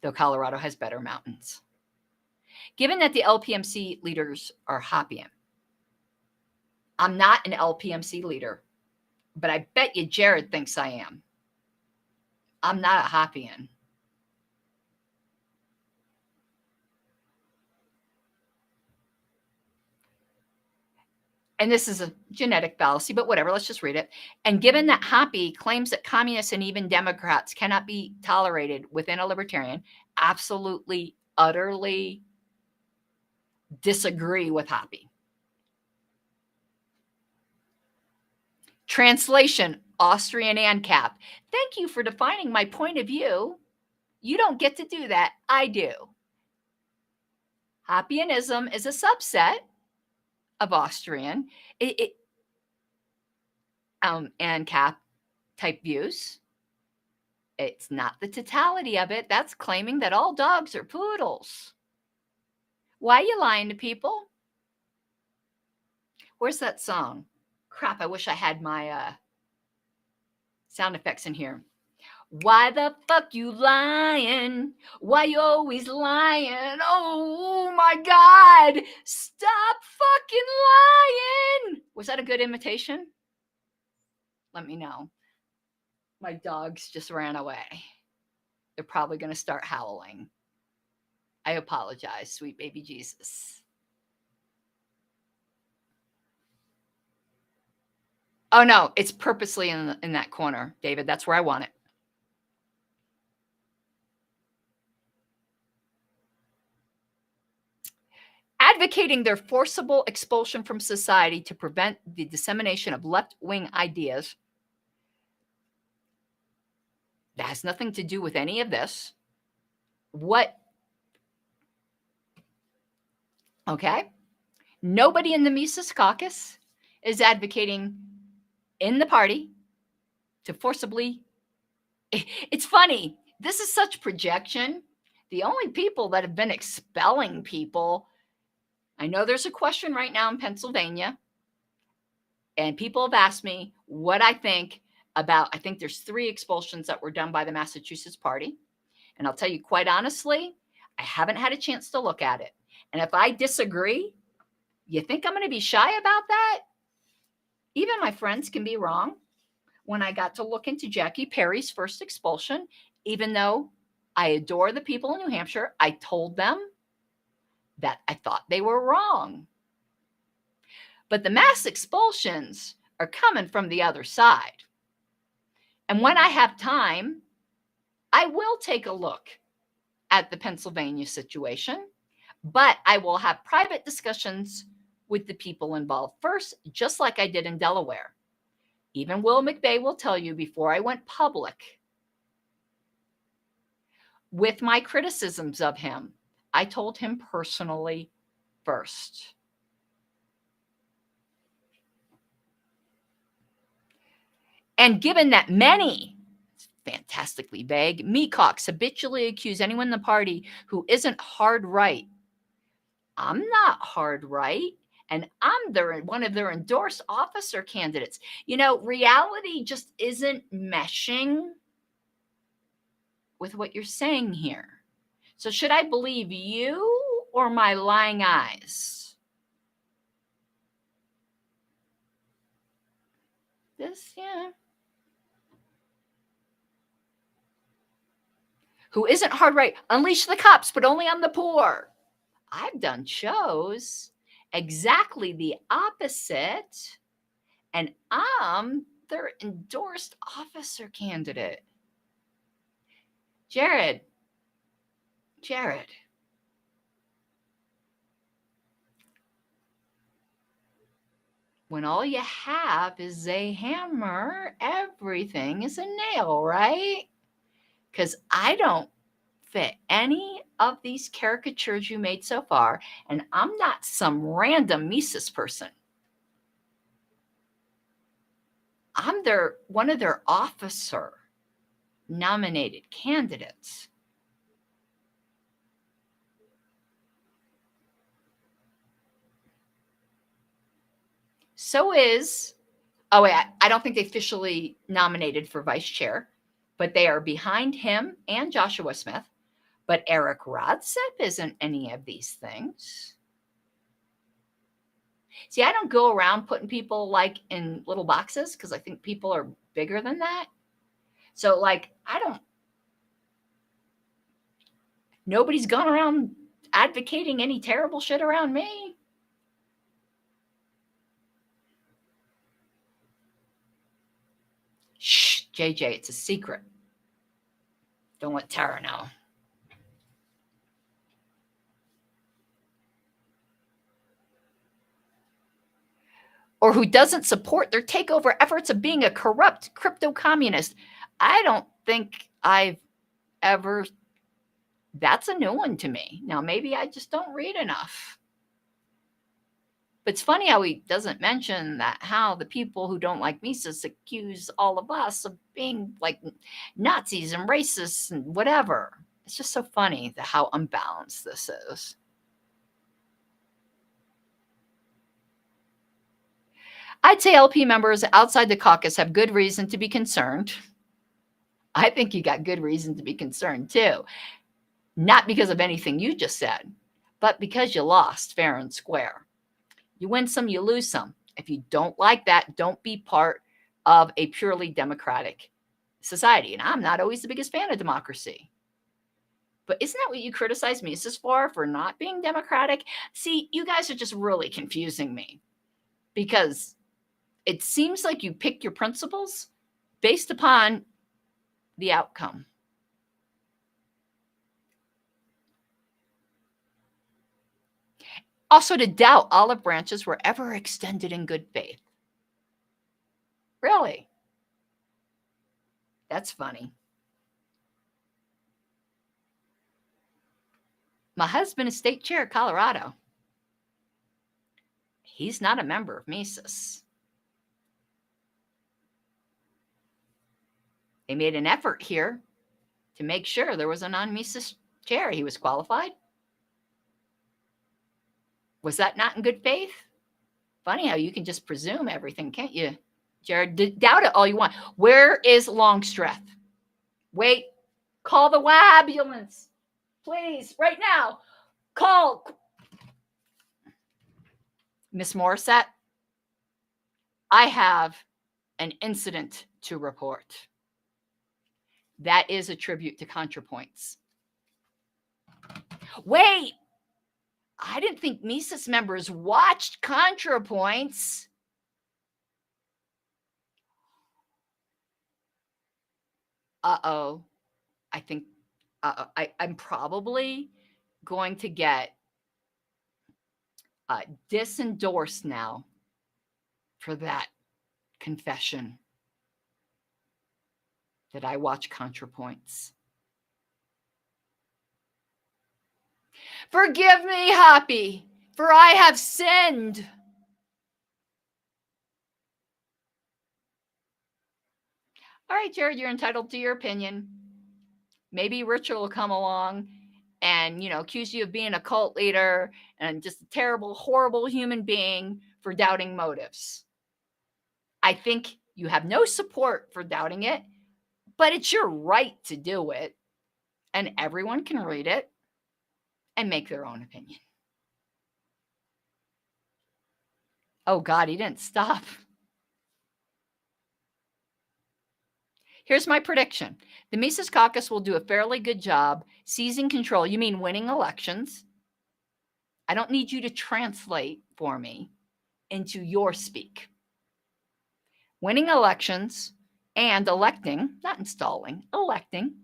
though Colorado has better mountains. Given that the LPMC leaders are Hoppian, I'm not an LPMC leader, but I bet you Jared thinks I am. I'm not a Hoppian. And this is a genetic fallacy, but whatever, let's just read it. And given that Hoppy claims that communists and even Democrats cannot be tolerated within a libertarian, absolutely, utterly disagree with Hoppy. Translation, Austrian ANCAP. Thank you for defining my point of view. You don't get to do that. I do. Hoppianism is a subset of Austrian ANCAP type views. It's not the totality of it. That's claiming that all dogs are poodles. Why are you lying to people? Where's that song? Crap, I wish I had my sound effects in here. Why the fuck you lying? Why you always lying? Oh my God, stop fucking lying. Was that a good imitation? Let me know. My dogs just ran away. They're probably going to start howling. I apologize, sweet baby Jesus. Oh no, it's purposely in that corner, David. That's where I want it. Advocating their forcible expulsion from society to prevent the dissemination of left-wing ideas. That has nothing to do with any of this. What? Okay. Nobody in the Mises Caucus is advocating in the party to forcibly. It's funny. This is such projection. The only people that have been expelling people, I know there's a question right now in Pennsylvania, and people have asked me what I think about, I think there's 3 expulsions that were done by the Massachusetts party. And I'll tell you quite honestly, I haven't had a chance to look at it. And if I disagree, you think I'm going to be shy about that? Even my friends can be wrong. When I got to look into Jackie Perry's first expulsion, even though I adore the people in New Hampshire, I told them that I thought they were wrong. But the mass expulsions are coming from the other side. And when I have time, I will take a look at the Pennsylvania situation, but I will have private discussions with the people involved first, just like I did in Delaware. Even Will McVeigh will tell you, before I went public with my criticisms of him, I told him personally first. And given that many, fantastically vague, mecox habitually accuse anyone in the party who isn't hard right, I'm not hard right, and I'm one of their endorsed officer candidates. You know, reality just isn't meshing with what you're saying here. So should I believe you or my lying eyes? This, yeah. Who isn't hard right? Unleash the cops, but only on the poor. I've done shows exactly the opposite, and I'm their endorsed officer candidate. Jared, when all you have is a hammer, everything is a nail, right? Because I don't fit any of these caricatures you made so far, and I'm not some random Mises person. I'm one of their officer nominated candidates. So is, oh wait, I don't think they officially nominated for vice chair, but they are behind him and Joshua Smith. But Eric Rodsep isn't any of these things. See, I don't go around putting people like in little boxes because I think people are bigger than that. So, like, nobody's gone around advocating any terrible shit around me. Shh, JJ, it's a secret. Don't let Tara know. Or who doesn't support their takeover efforts of being a corrupt crypto communist. I don't think I've ever, that's a new one to me. Now, maybe I just don't read enough. But it's funny how he doesn't mention that how the people who don't like Mises accuse all of us of being like Nazis and racists and whatever. It's just so funny how unbalanced this is. I'd say LP members outside the caucus have good reason to be concerned. I think you got good reason to be concerned too. Not because of anything you just said, but because you lost fair and square. You win some, you lose some. If you don't like that, don't be part of a purely democratic society. And I'm not always the biggest fan of democracy. But isn't that what you criticize Mises for not being democratic? See, you guys are just really confusing me because it seems like you pick your principles based upon the outcome. Also, to doubt olive branches were ever extended in good faith. Really? That's funny. My husband is state chair of Colorado. He's not a member of Mises. They made an effort here to make sure there was a non-Mises chair. He was qualified. Was that not in good faith? Funny how you can just presume everything, can't you, Jared? Doubt it all you want. Where is Longstreth? Wait, call the ambulance, please, right now. Call Miss Morissette. I have an incident to report. That is a tribute to ContraPoints. Wait, I didn't think Mises members watched ContraPoints. Uh-oh. I think I'm probably going to get disendorsed now for that confession that I watch ContraPoints. Forgive me, Happy, for I have sinned. All right, Jared, you're entitled to your opinion. Maybe Richard will come along and, accuse you of being a cult leader and just a terrible, horrible human being for doubting motives. I think you have no support for doubting it, but it's your right to do it. And everyone can read it and make their own opinion. Oh, God, he didn't stop. Here's my prediction. The Mises Caucus will do a fairly good job seizing control. You mean winning elections? I don't need you to translate for me into your speak. Winning elections and electing, not installing, electing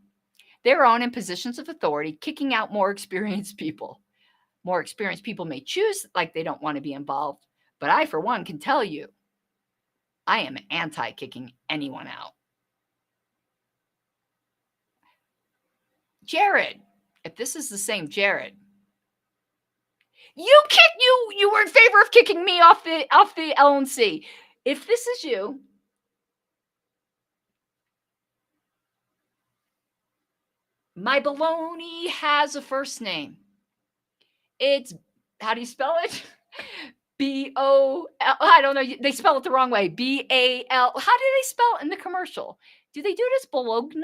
their own in positions of authority, kicking out more experienced people. More experienced people may choose like they don't want to be involved, but I, for one, can tell you I am anti-kicking anyone out. Jared, if this is the same Jared, you were in favor of kicking me off the LNC. If this is you, my baloney has a first name. It's, how do you spell it? B-O-L, I don't know. They spell it the wrong way. B-A-L. How do they spell it in the commercial? Do they do it as Bologna?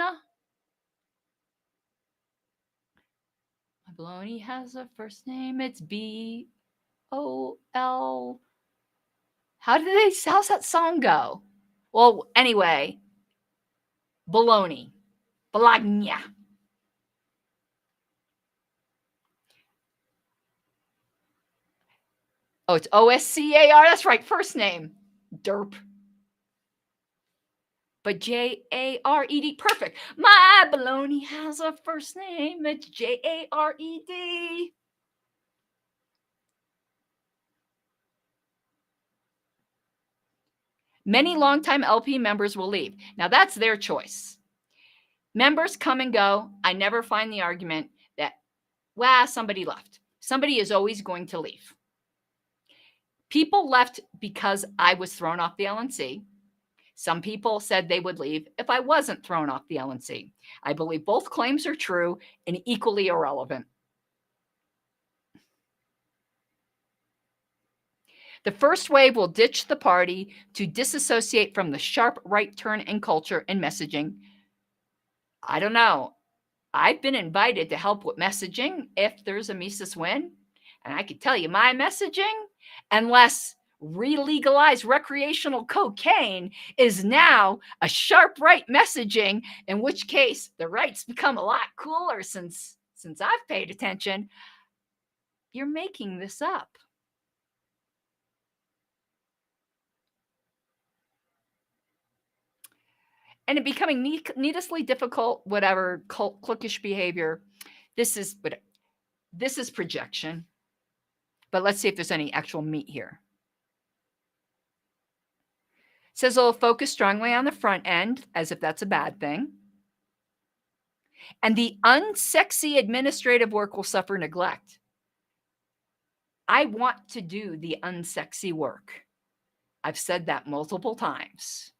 My baloney has a first name. It's B-O-L. How's that song go? Well, anyway, baloney. Bologna. Oh, it's O-S-C-A-R. That's right. First name. Derp. But J-A-R-E-D. Perfect. My baloney has a first name. It's J-A-R-E-D. Many longtime LP members will leave. Now, that's their choice. Members come and go. I never find the argument that, well, somebody left. Somebody is always going to leave. People left because I was thrown off the LNC. Some people said they would leave if I wasn't thrown off the LNC. I believe both claims are true and equally irrelevant. The first wave will ditch the party to disassociate from the sharp right turn in culture and messaging. I don't know. I've been invited to help with messaging if there's a Mises win. And I can tell you my messaging, unless re-legalized recreational cocaine, is now a sharp right messaging, in which case the right's become a lot cooler since I've paid attention. You're making this up. And it becoming needlessly difficult, whatever, cliquish behavior. This is projection. But let's see if there's any actual meat here. It says it'll focus strongly on the front end, as if that's a bad thing. And the unsexy administrative work will suffer neglect. I want to do the unsexy work. I've said that multiple times.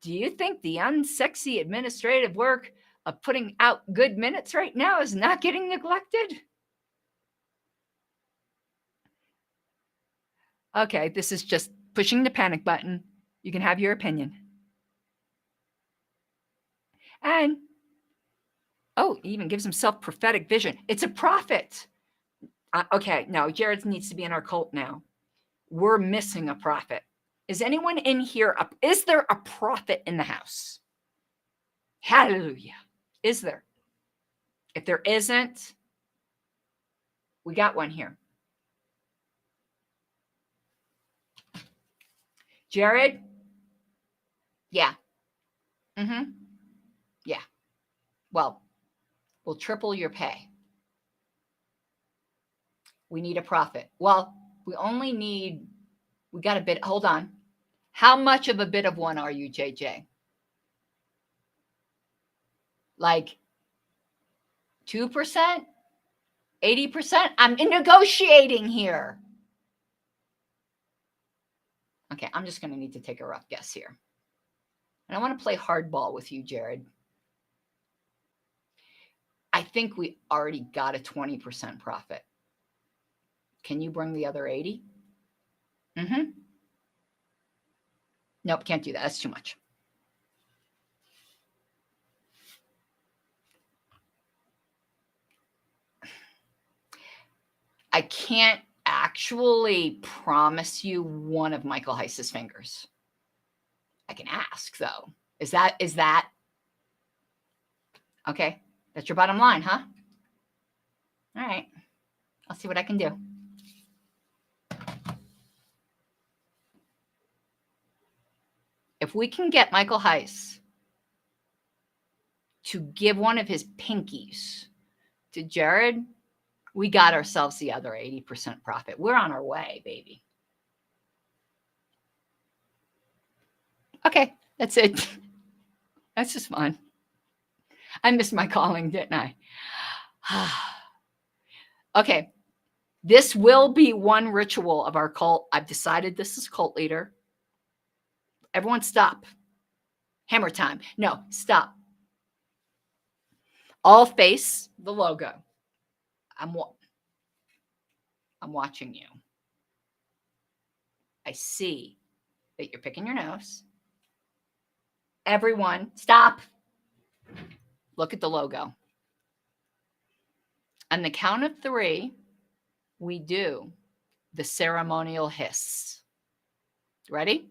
Do you think the unsexy administrative work of putting out good minutes right now is not getting neglected? Okay, this is just pushing the panic button. You can have your opinion. And, oh, he even gives himself prophetic vision. It's a prophet. Okay, no, Jared needs to be in our cult now. We're missing a prophet. Is anyone in here? Is there a prophet in the house? Hallelujah. Is there? If there isn't, we got one here. Jared? Yeah. Mm-hmm. Yeah. Well, we'll triple your pay. We need a prophet. Well, we got a bit. Hold on. How much of a bit of one are you, JJ? Like 2%? 80%? I'm negotiating here. Okay, I'm just going to need to take a rough guess here. And I want to play hardball with you, Jared. I think we already got a 20% profit. Can you bring the other 80? Mm-hmm. Nope, can't do that. That's too much. I can't actually promise you one of Michael Heiss's fingers. I can ask, though. Is that okay? That's your bottom line, huh? All right. I'll see what I can do. If we can get Michael Heiss to give one of his pinkies to Jared, we got ourselves the other 80% profit. We're on our way, baby. Okay, that's it. That's just fun. I missed my calling, didn't I? Okay, this will be one ritual of our cult. I've decided this is cult leader. Everyone stop. Hammer time. No, stop. All face the logo. I'm watching you. I see that you're picking your nose. Everyone, stop. Look at the logo. On the count of 3, we do the ceremonial hiss. Ready?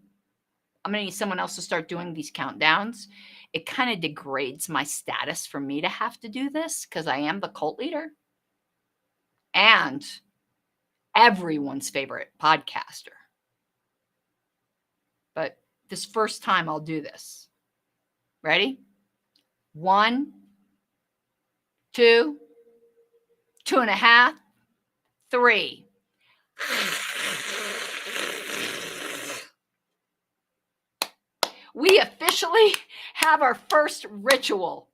I'm going to need someone else to start doing these countdowns. It kind of degrades my status for me to have to do this because I am the cult leader and everyone's favorite podcaster. But this first time I'll do this. Ready? 1, 2, 2.5, 3. We officially have our first ritual.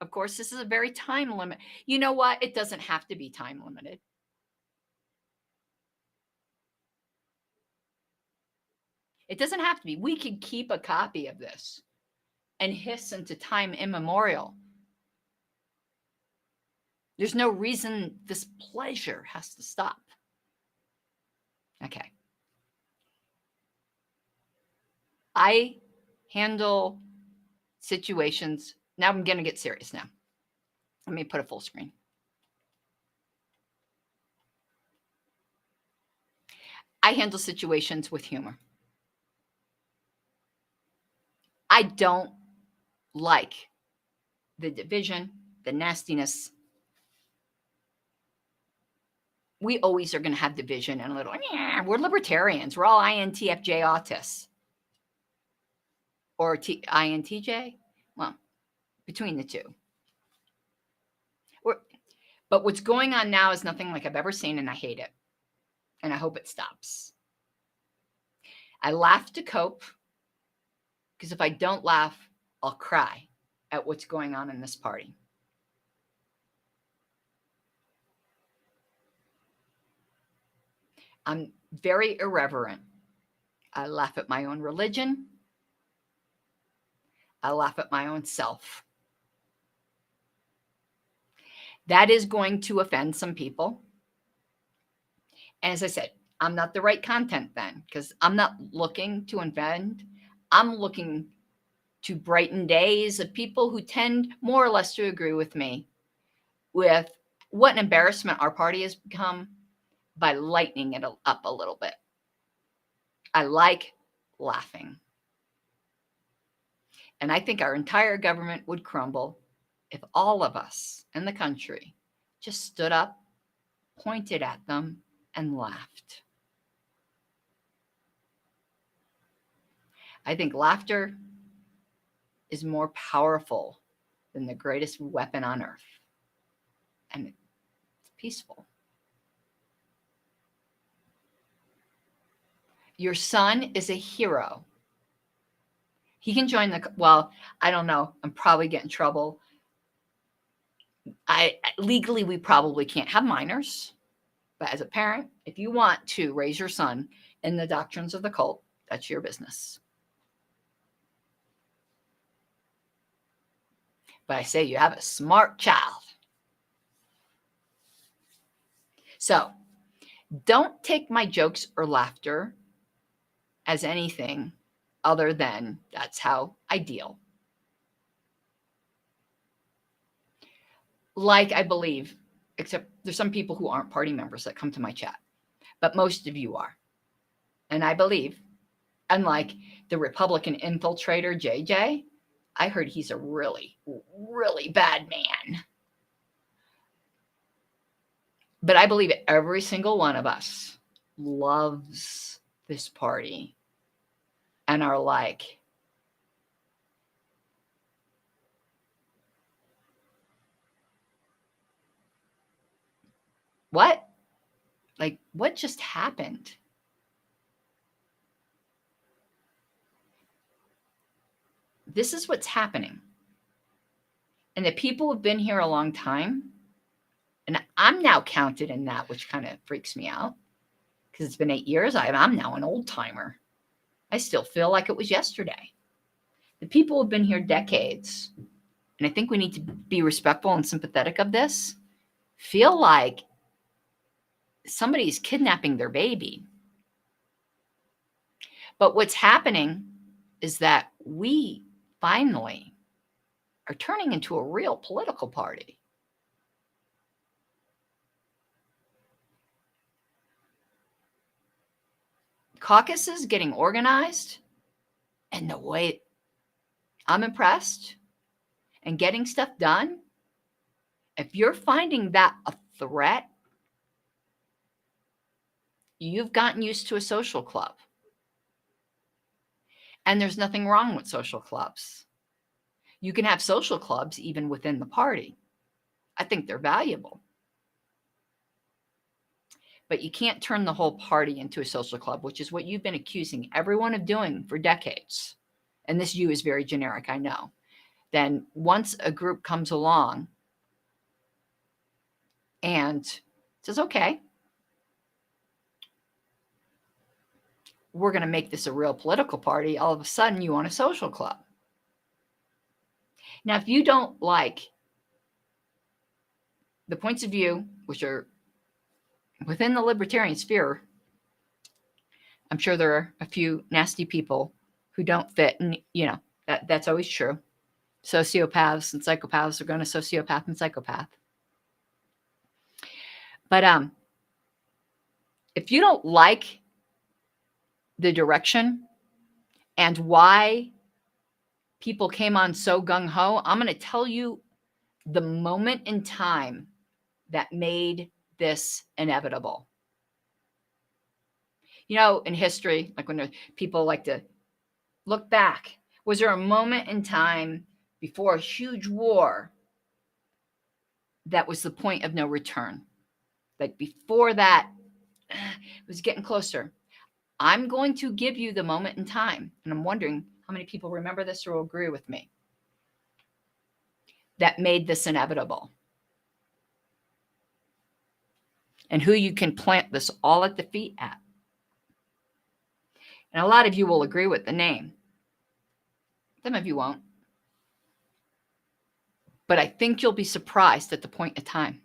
Of course, this is a very time limit. You know what? It doesn't have to be time limited. It doesn't have to be. We could keep a copy of this and hiss into time immemorial. There's no reason this pleasure has to stop. Okay. I handle situations. Now I'm going to get serious now. Let me put a full screen. I handle situations with humor. I don't like the division, the nastiness. We always are going to have division and a little, we're libertarians. We're all INTFJ autists. Or INTJ? Well, between the two. But what's going on now is nothing like I've ever seen, and I hate it. And I hope it stops. I laugh to cope, because if I don't laugh, I'll cry at what's going on in this party. I'm very irreverent. I laugh at my own religion. I laugh at my own self. That is going to offend some people. And as I said, I'm not the right content then, because I'm not looking to offend. I'm looking to brighten days of people who tend more or less to agree with me with what an embarrassment our party has become by lightening it up a little bit. I like laughing. And I think our entire government would crumble if all of us in the country just stood up, pointed at them, and laughed. I think laughter is more powerful than the greatest weapon on earth. And it's peaceful. Your son is a hero. He can join I don't know. I'm probably getting in trouble. Legally, we probably can't have minors. But as a parent, if you want to raise your son in the doctrines of the cult, that's your business. But I say you have a smart child. So don't take my jokes or laughter as anything other than that's how I deal. Like I believe, except there's some people who aren't party members that come to my chat, but most of you are. And I believe, unlike the Republican infiltrator, JJ, I heard he's a really, really bad man. But I believe every single one of us loves this party and are like, what? Like, what just happened? this is what's happening. And the people who've been here a long time, and I'm now counted in that, which kind of freaks me out because it's been 8 years. I'm now an old timer. I still feel like it was yesterday. The people who've been here decades, and I think we need to be respectful and sympathetic of this, feel like somebody's kidnapping their baby. But what's happening is that we finally are turning into a real political party. Caucuses getting organized, and the way I'm impressed and getting stuff done. If you're finding that a threat, you've gotten used to a social club. And there's nothing wrong with social clubs. You can have social clubs even within the party. I think they're valuable. But you can't turn the whole party into a social club, which is what you've been accusing everyone of doing for decades. And this you is very generic, I know. Then once a group comes along and says, okay, we're going to make this a real political party, all of a sudden you want a social club. Now, if you don't like the points of view, which are within the libertarian sphere, I'm sure there are a few nasty people who don't fit, and that's always true. Sociopaths and psychopaths are going to sociopath and psychopath. But if you don't like the direction and why people came on so gung-ho, I'm going to tell you the moment in time that made this inevitable. In history, like when people like to look back, was there a moment in time before a huge war that was the point of no return? Like before that, it was getting closer. I'm going to give you the moment in time, and I'm wondering how many people remember this or will agree with me, that made this inevitable. And who you can plant this all at the feet at. And a lot of you will agree with the name. Some of you won't. But I think you'll be surprised at the point of time.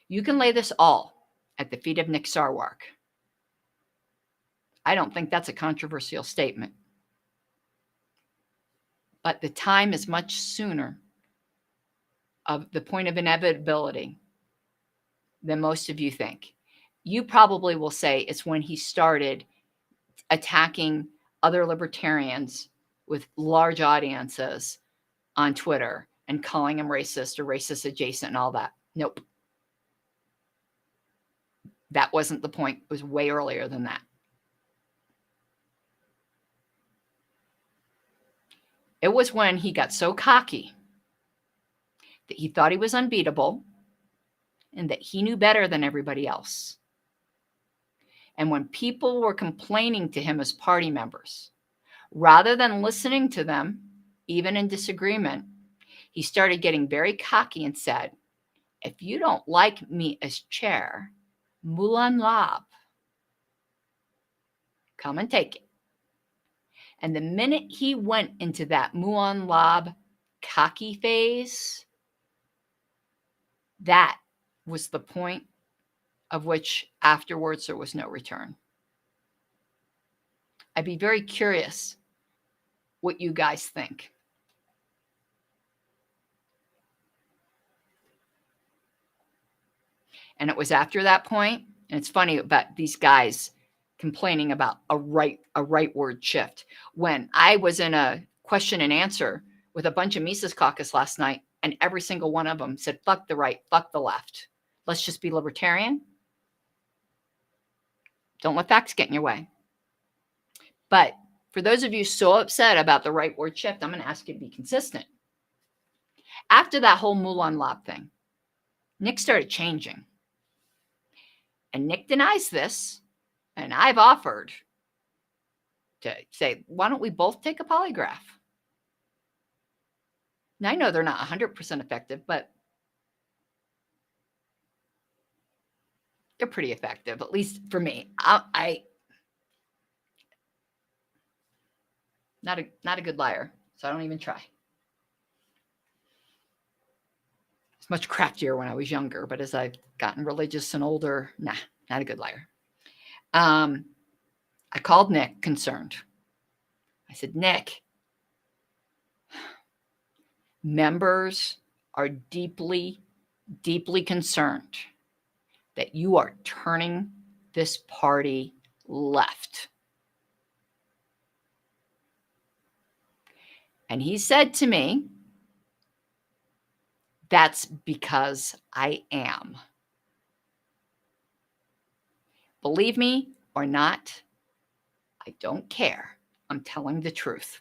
You can lay this all at the feet of Nick Sarwark. I don't think that's a controversial statement. But the time is much sooner of the point of inevitability than most of you think. You probably will say it's when he started attacking other libertarians with large audiences on Twitter and calling them racist or racist adjacent and all that. Nope. That wasn't the point. It was way earlier than that. It was when he got so cocky that he thought he was unbeatable and that he knew better than everybody else. And when people were complaining to him as party members, rather than listening to them, even in disagreement, he started getting very cocky and said, if you don't like me as chair, Mulan Lab, come and take it. And the minute he went into that Mulan Lab cocky phase, that was the point of which afterwards there was no return. I'd be very curious what you guys think. And it was after that point, and it's funny about these guys complaining about a rightward shift. When I was in a question and answer with a bunch of Mises Caucus last night, and every single one of them said, fuck the right, fuck the left. Let's just be libertarian. Don't let facts get in your way. But for those of you so upset about the rightward shift, I'm going to ask you to be consistent. After that whole Mulan Lab thing, Nick started changing. And Nick denies this. And I've offered to say, why don't we both take a polygraph? Now, I know they're not 100% effective, but they're pretty effective, at least for me. I not a good liar, so I don't even try. It's much craftier when I was younger, but as I've gotten religious and older, nah, not a good liar. I called Nick concerned. I said, Nick, members are deeply, deeply concerned that you are turning this party left. And he said to me, that's because I am. Believe me or not, I don't care. I'm telling the truth.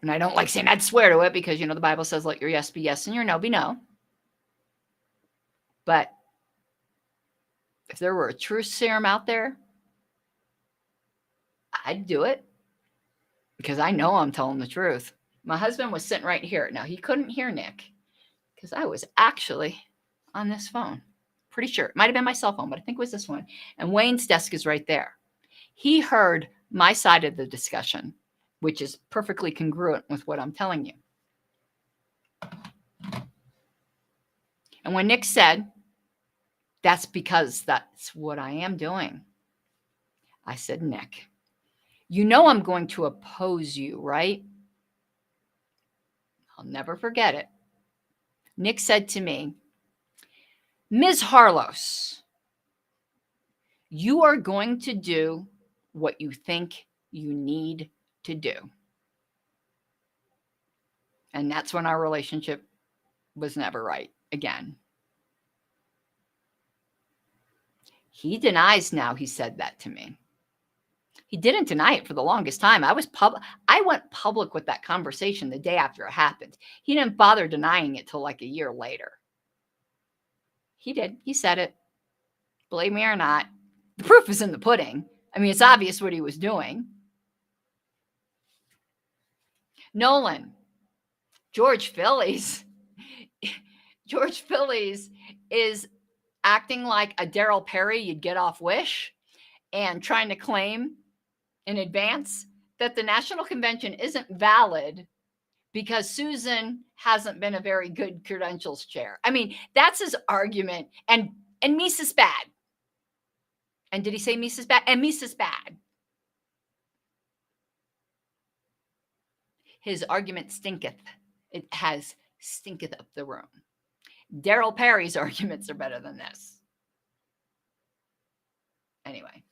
And I don't like saying I'd swear to it because, the Bible says, let your yes be yes and your no be no. But if there were a truth serum out there, I'd do it because I know I'm telling the truth. My husband was sitting right here. Now, he couldn't hear Nick because I was actually on this phone. Pretty sure. It might have been my cell phone, but I think it was this one. And Wayne's desk is right there. He heard my side of the discussion, which is perfectly congruent with what I'm telling you. And when Nick said, that's because that's what I am doing, I said, Nick, I'm going to oppose you, right? I'll never forget it. Nick said to me, Ms. Harlos, you are going to do what you think you need to do. And that's when our relationship was never right again. He denies now he said that to me. He didn't deny it for the longest time. I went public with that conversation the day after it happened. He didn't bother denying it till like a year later. He did. He said it. Believe me or not, the proof is in the pudding. I mean, it's obvious what he was doing. Nolan, George Phillies is acting like a Daryl Perry you'd get off Wish and trying to claim in advance that the National Convention isn't valid because Susan hasn't been a very good credentials chair. I mean, that's his argument. And Mises bad. And did he say Mises bad? And Mises bad. His argument stinketh. It has stinketh up the room. Daryl Perry's arguments are better than this. Anyway,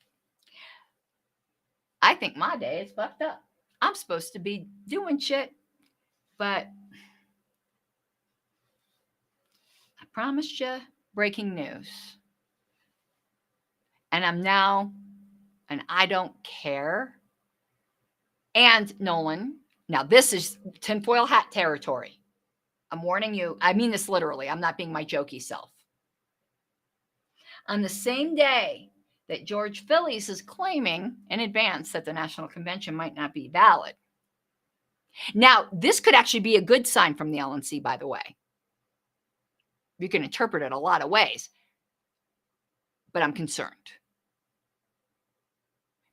I think my day is fucked up. I'm supposed to be doing shit, but I promised you breaking news. And I'm now, and I don't care. And Nolan, now this is tinfoil hat territory. I'm warning you. I mean this literally. I'm not being my jokey self. On the same day that George Phillies is claiming in advance that the National Convention might not be valid. Now, this could actually be a good sign from the LNC, by the way. You can interpret it a lot of ways, but I'm concerned.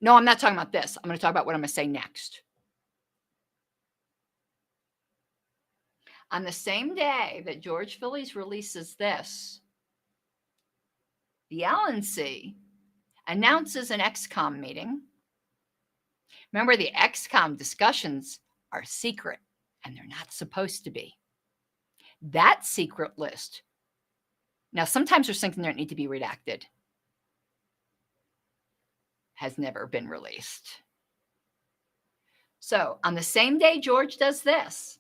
No, I'm not talking about this. I'm going to talk about what I'm going to say next. On the same day that George Phillies releases this, the LNC announces an XCOM meeting. Remember, the XCOM discussions are secret, and they're not supposed to be. That secret list, now sometimes there's something that need to be redacted, has never been released. So on the same day George does this,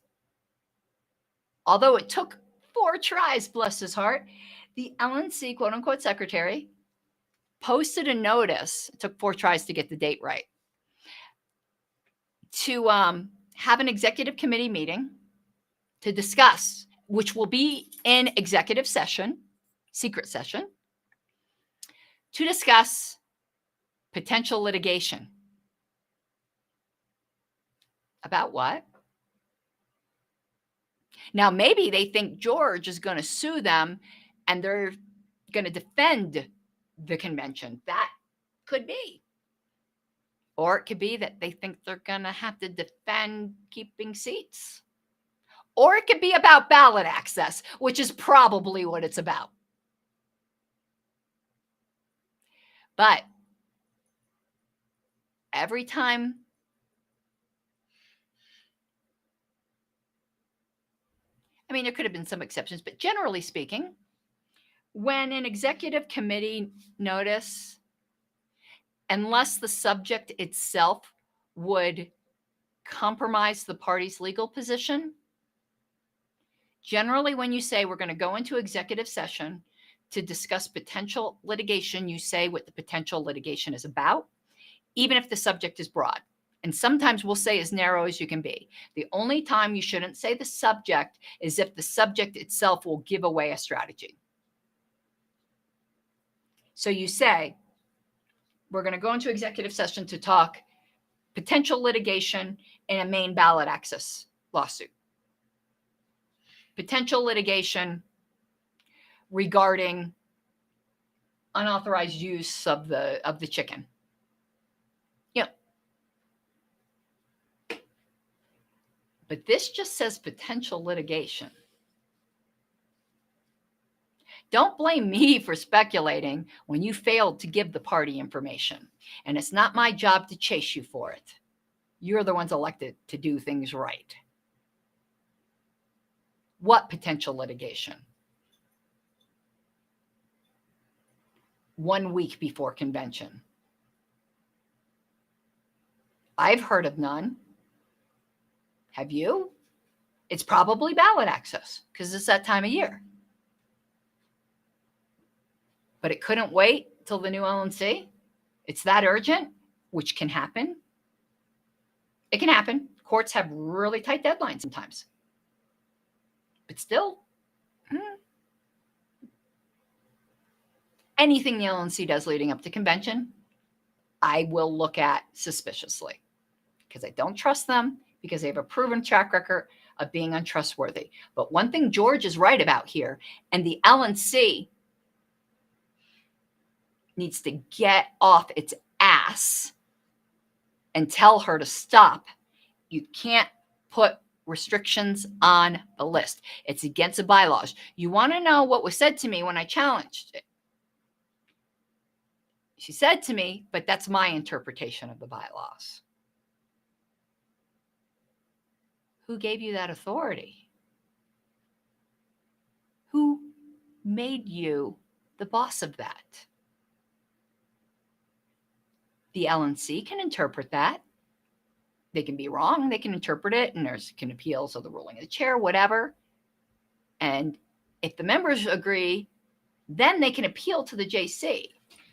although it took 4 tries, bless his heart, the LNC quote unquote secretary posted a notice. It took 4 tries to get the date right, to have an executive committee meeting to discuss, which will be in executive session, secret session, to discuss potential litigation. About what? Now, maybe they think George is going to sue them and they're going to defend the convention. That could be. Or it could be that they think they're going to have to defend keeping seats. Or it could be about ballot access, which is probably what it's about. But every time there could have been some exceptions, but generally speaking, when an executive committee notice, unless the subject itself would compromise the party's legal position, generally when you say we're going to go into executive session to discuss potential litigation, you say what the potential litigation is about, even if the subject is broad. And sometimes we'll say as narrow as you can be. The only time you shouldn't say the subject is if the subject itself will give away a strategy. So you say, we're going to go into executive session to talk potential litigation in a Maine ballot access lawsuit. Potential litigation regarding unauthorized use of the chicken. But this just says potential litigation. Don't blame me for speculating when you failed to give the party information. And it's not my job to chase you for it. You're the ones elected to do things right. What potential litigation? 1 week before convention. I've heard of none. Have you? It's probably ballot access because it's that time of year. But it couldn't wait till the new LNC. It's that urgent, which can happen. It can happen. Courts have really tight deadlines sometimes. But still, anything the LNC does leading up to convention, I will look at suspiciously because I don't trust them, because they have a proven track record of being untrustworthy. But one thing George is right about here, and the LNC needs to get off its ass and tell her to stop. You can't put restrictions on the list. It's against the bylaws. You want to know what was said to me when I challenged it? She said to me, but that's my interpretation of the bylaws. Who gave you that authority? Who made you the boss of that? The LNC can interpret that. They can be wrong. They can interpret it, and there's can appeals of the ruling of the chair, whatever. And if the members agree, then they can appeal to the JC.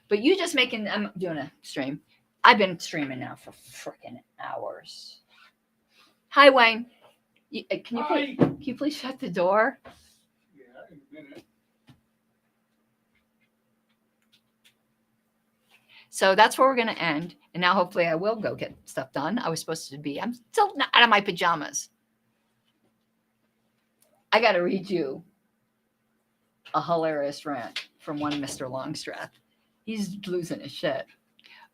But you just making, I'm doing a stream. I've been streaming now for freaking hours. Hi, Wayne. Can you please shut the door? Yeah, in a minute. So that's where we're going to end. And now hopefully I will go get stuff done. I'm still not out of my pajamas. I got to read you a hilarious rant from one Mr. Longstreth. He's losing his shit.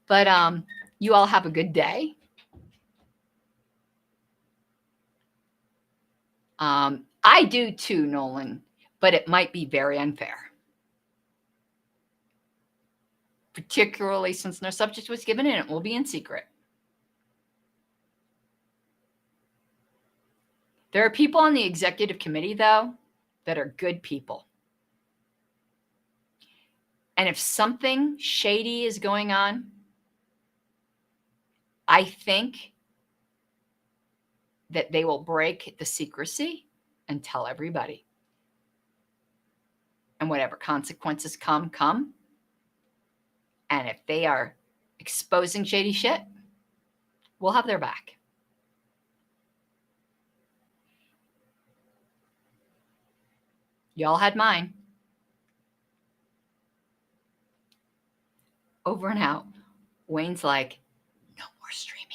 But you all have a good day. I do too, Nolan, but it might be very unfair. Particularly since no subject was given and it will be in secret. There are people on the executive committee, though, that are good people. And if something shady is going on, I think that they will break the secrecy and tell everybody. And whatever consequences come. And if they are exposing shady shit, we'll have their back. Y'all had mine. Over and out. Wayne's like, no more streaming.